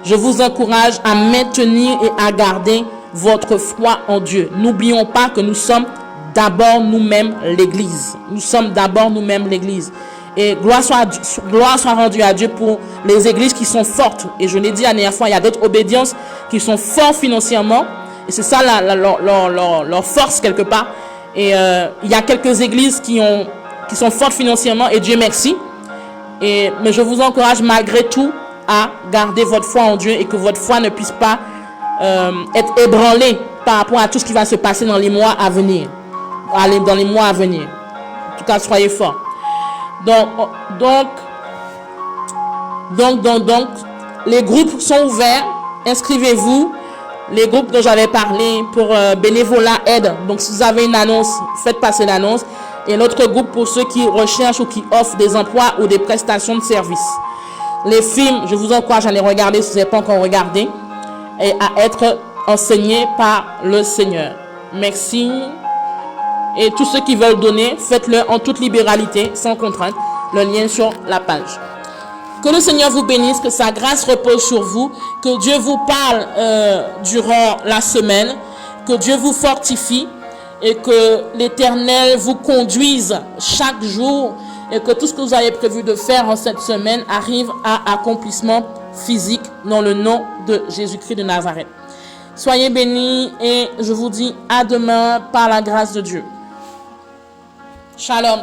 je vous encourage à maintenir et à garder votre foi en Dieu. N'oublions pas que nous sommes d'abord nous-mêmes l'Église. Nous sommes d'abord nous-mêmes l'Église. Et gloire soit rendue à Dieu pour les églises qui sont fortes. Et je l'ai dit la dernière fois, il y a d'autres obédiences qui sont fortes financièrement. Et c'est ça leur force quelque part. Et il y a quelques églises qui sont fortes financièrement. Et Dieu merci. Mais je vous encourage malgré tout à garder votre foi en Dieu et que votre foi ne puisse pas être ébranlée par rapport à tout ce qui va se passer dans les mois à venir. Dans les mois à venir. En tout cas, soyez forts. Donc, les groupes sont ouverts. Inscrivez-vous. Les groupes dont j'avais parlé pour bénévolat aide. Donc, si vous avez une annonce, faites passer l'annonce. Et l'autre groupe pour ceux qui recherchent ou qui offrent des emplois ou des prestations de services. Les films, je vous encourage à les regarder si vous n'avez pas encore regardé et à être enseignés par le Seigneur. Merci. Et tous ceux qui veulent donner, faites-le en toute libéralité, sans contrainte. Le lien sur la page. Que le Seigneur vous bénisse, que sa grâce repose sur vous, que Dieu vous parle durant la semaine, que Dieu vous fortifie et que l'Éternel vous conduise chaque jour et que tout ce que vous avez prévu de faire en cette semaine arrive à accomplissement physique dans le nom de Jésus-Christ de Nazareth. Soyez bénis et je vous dis à demain par la grâce de Dieu. Shalom.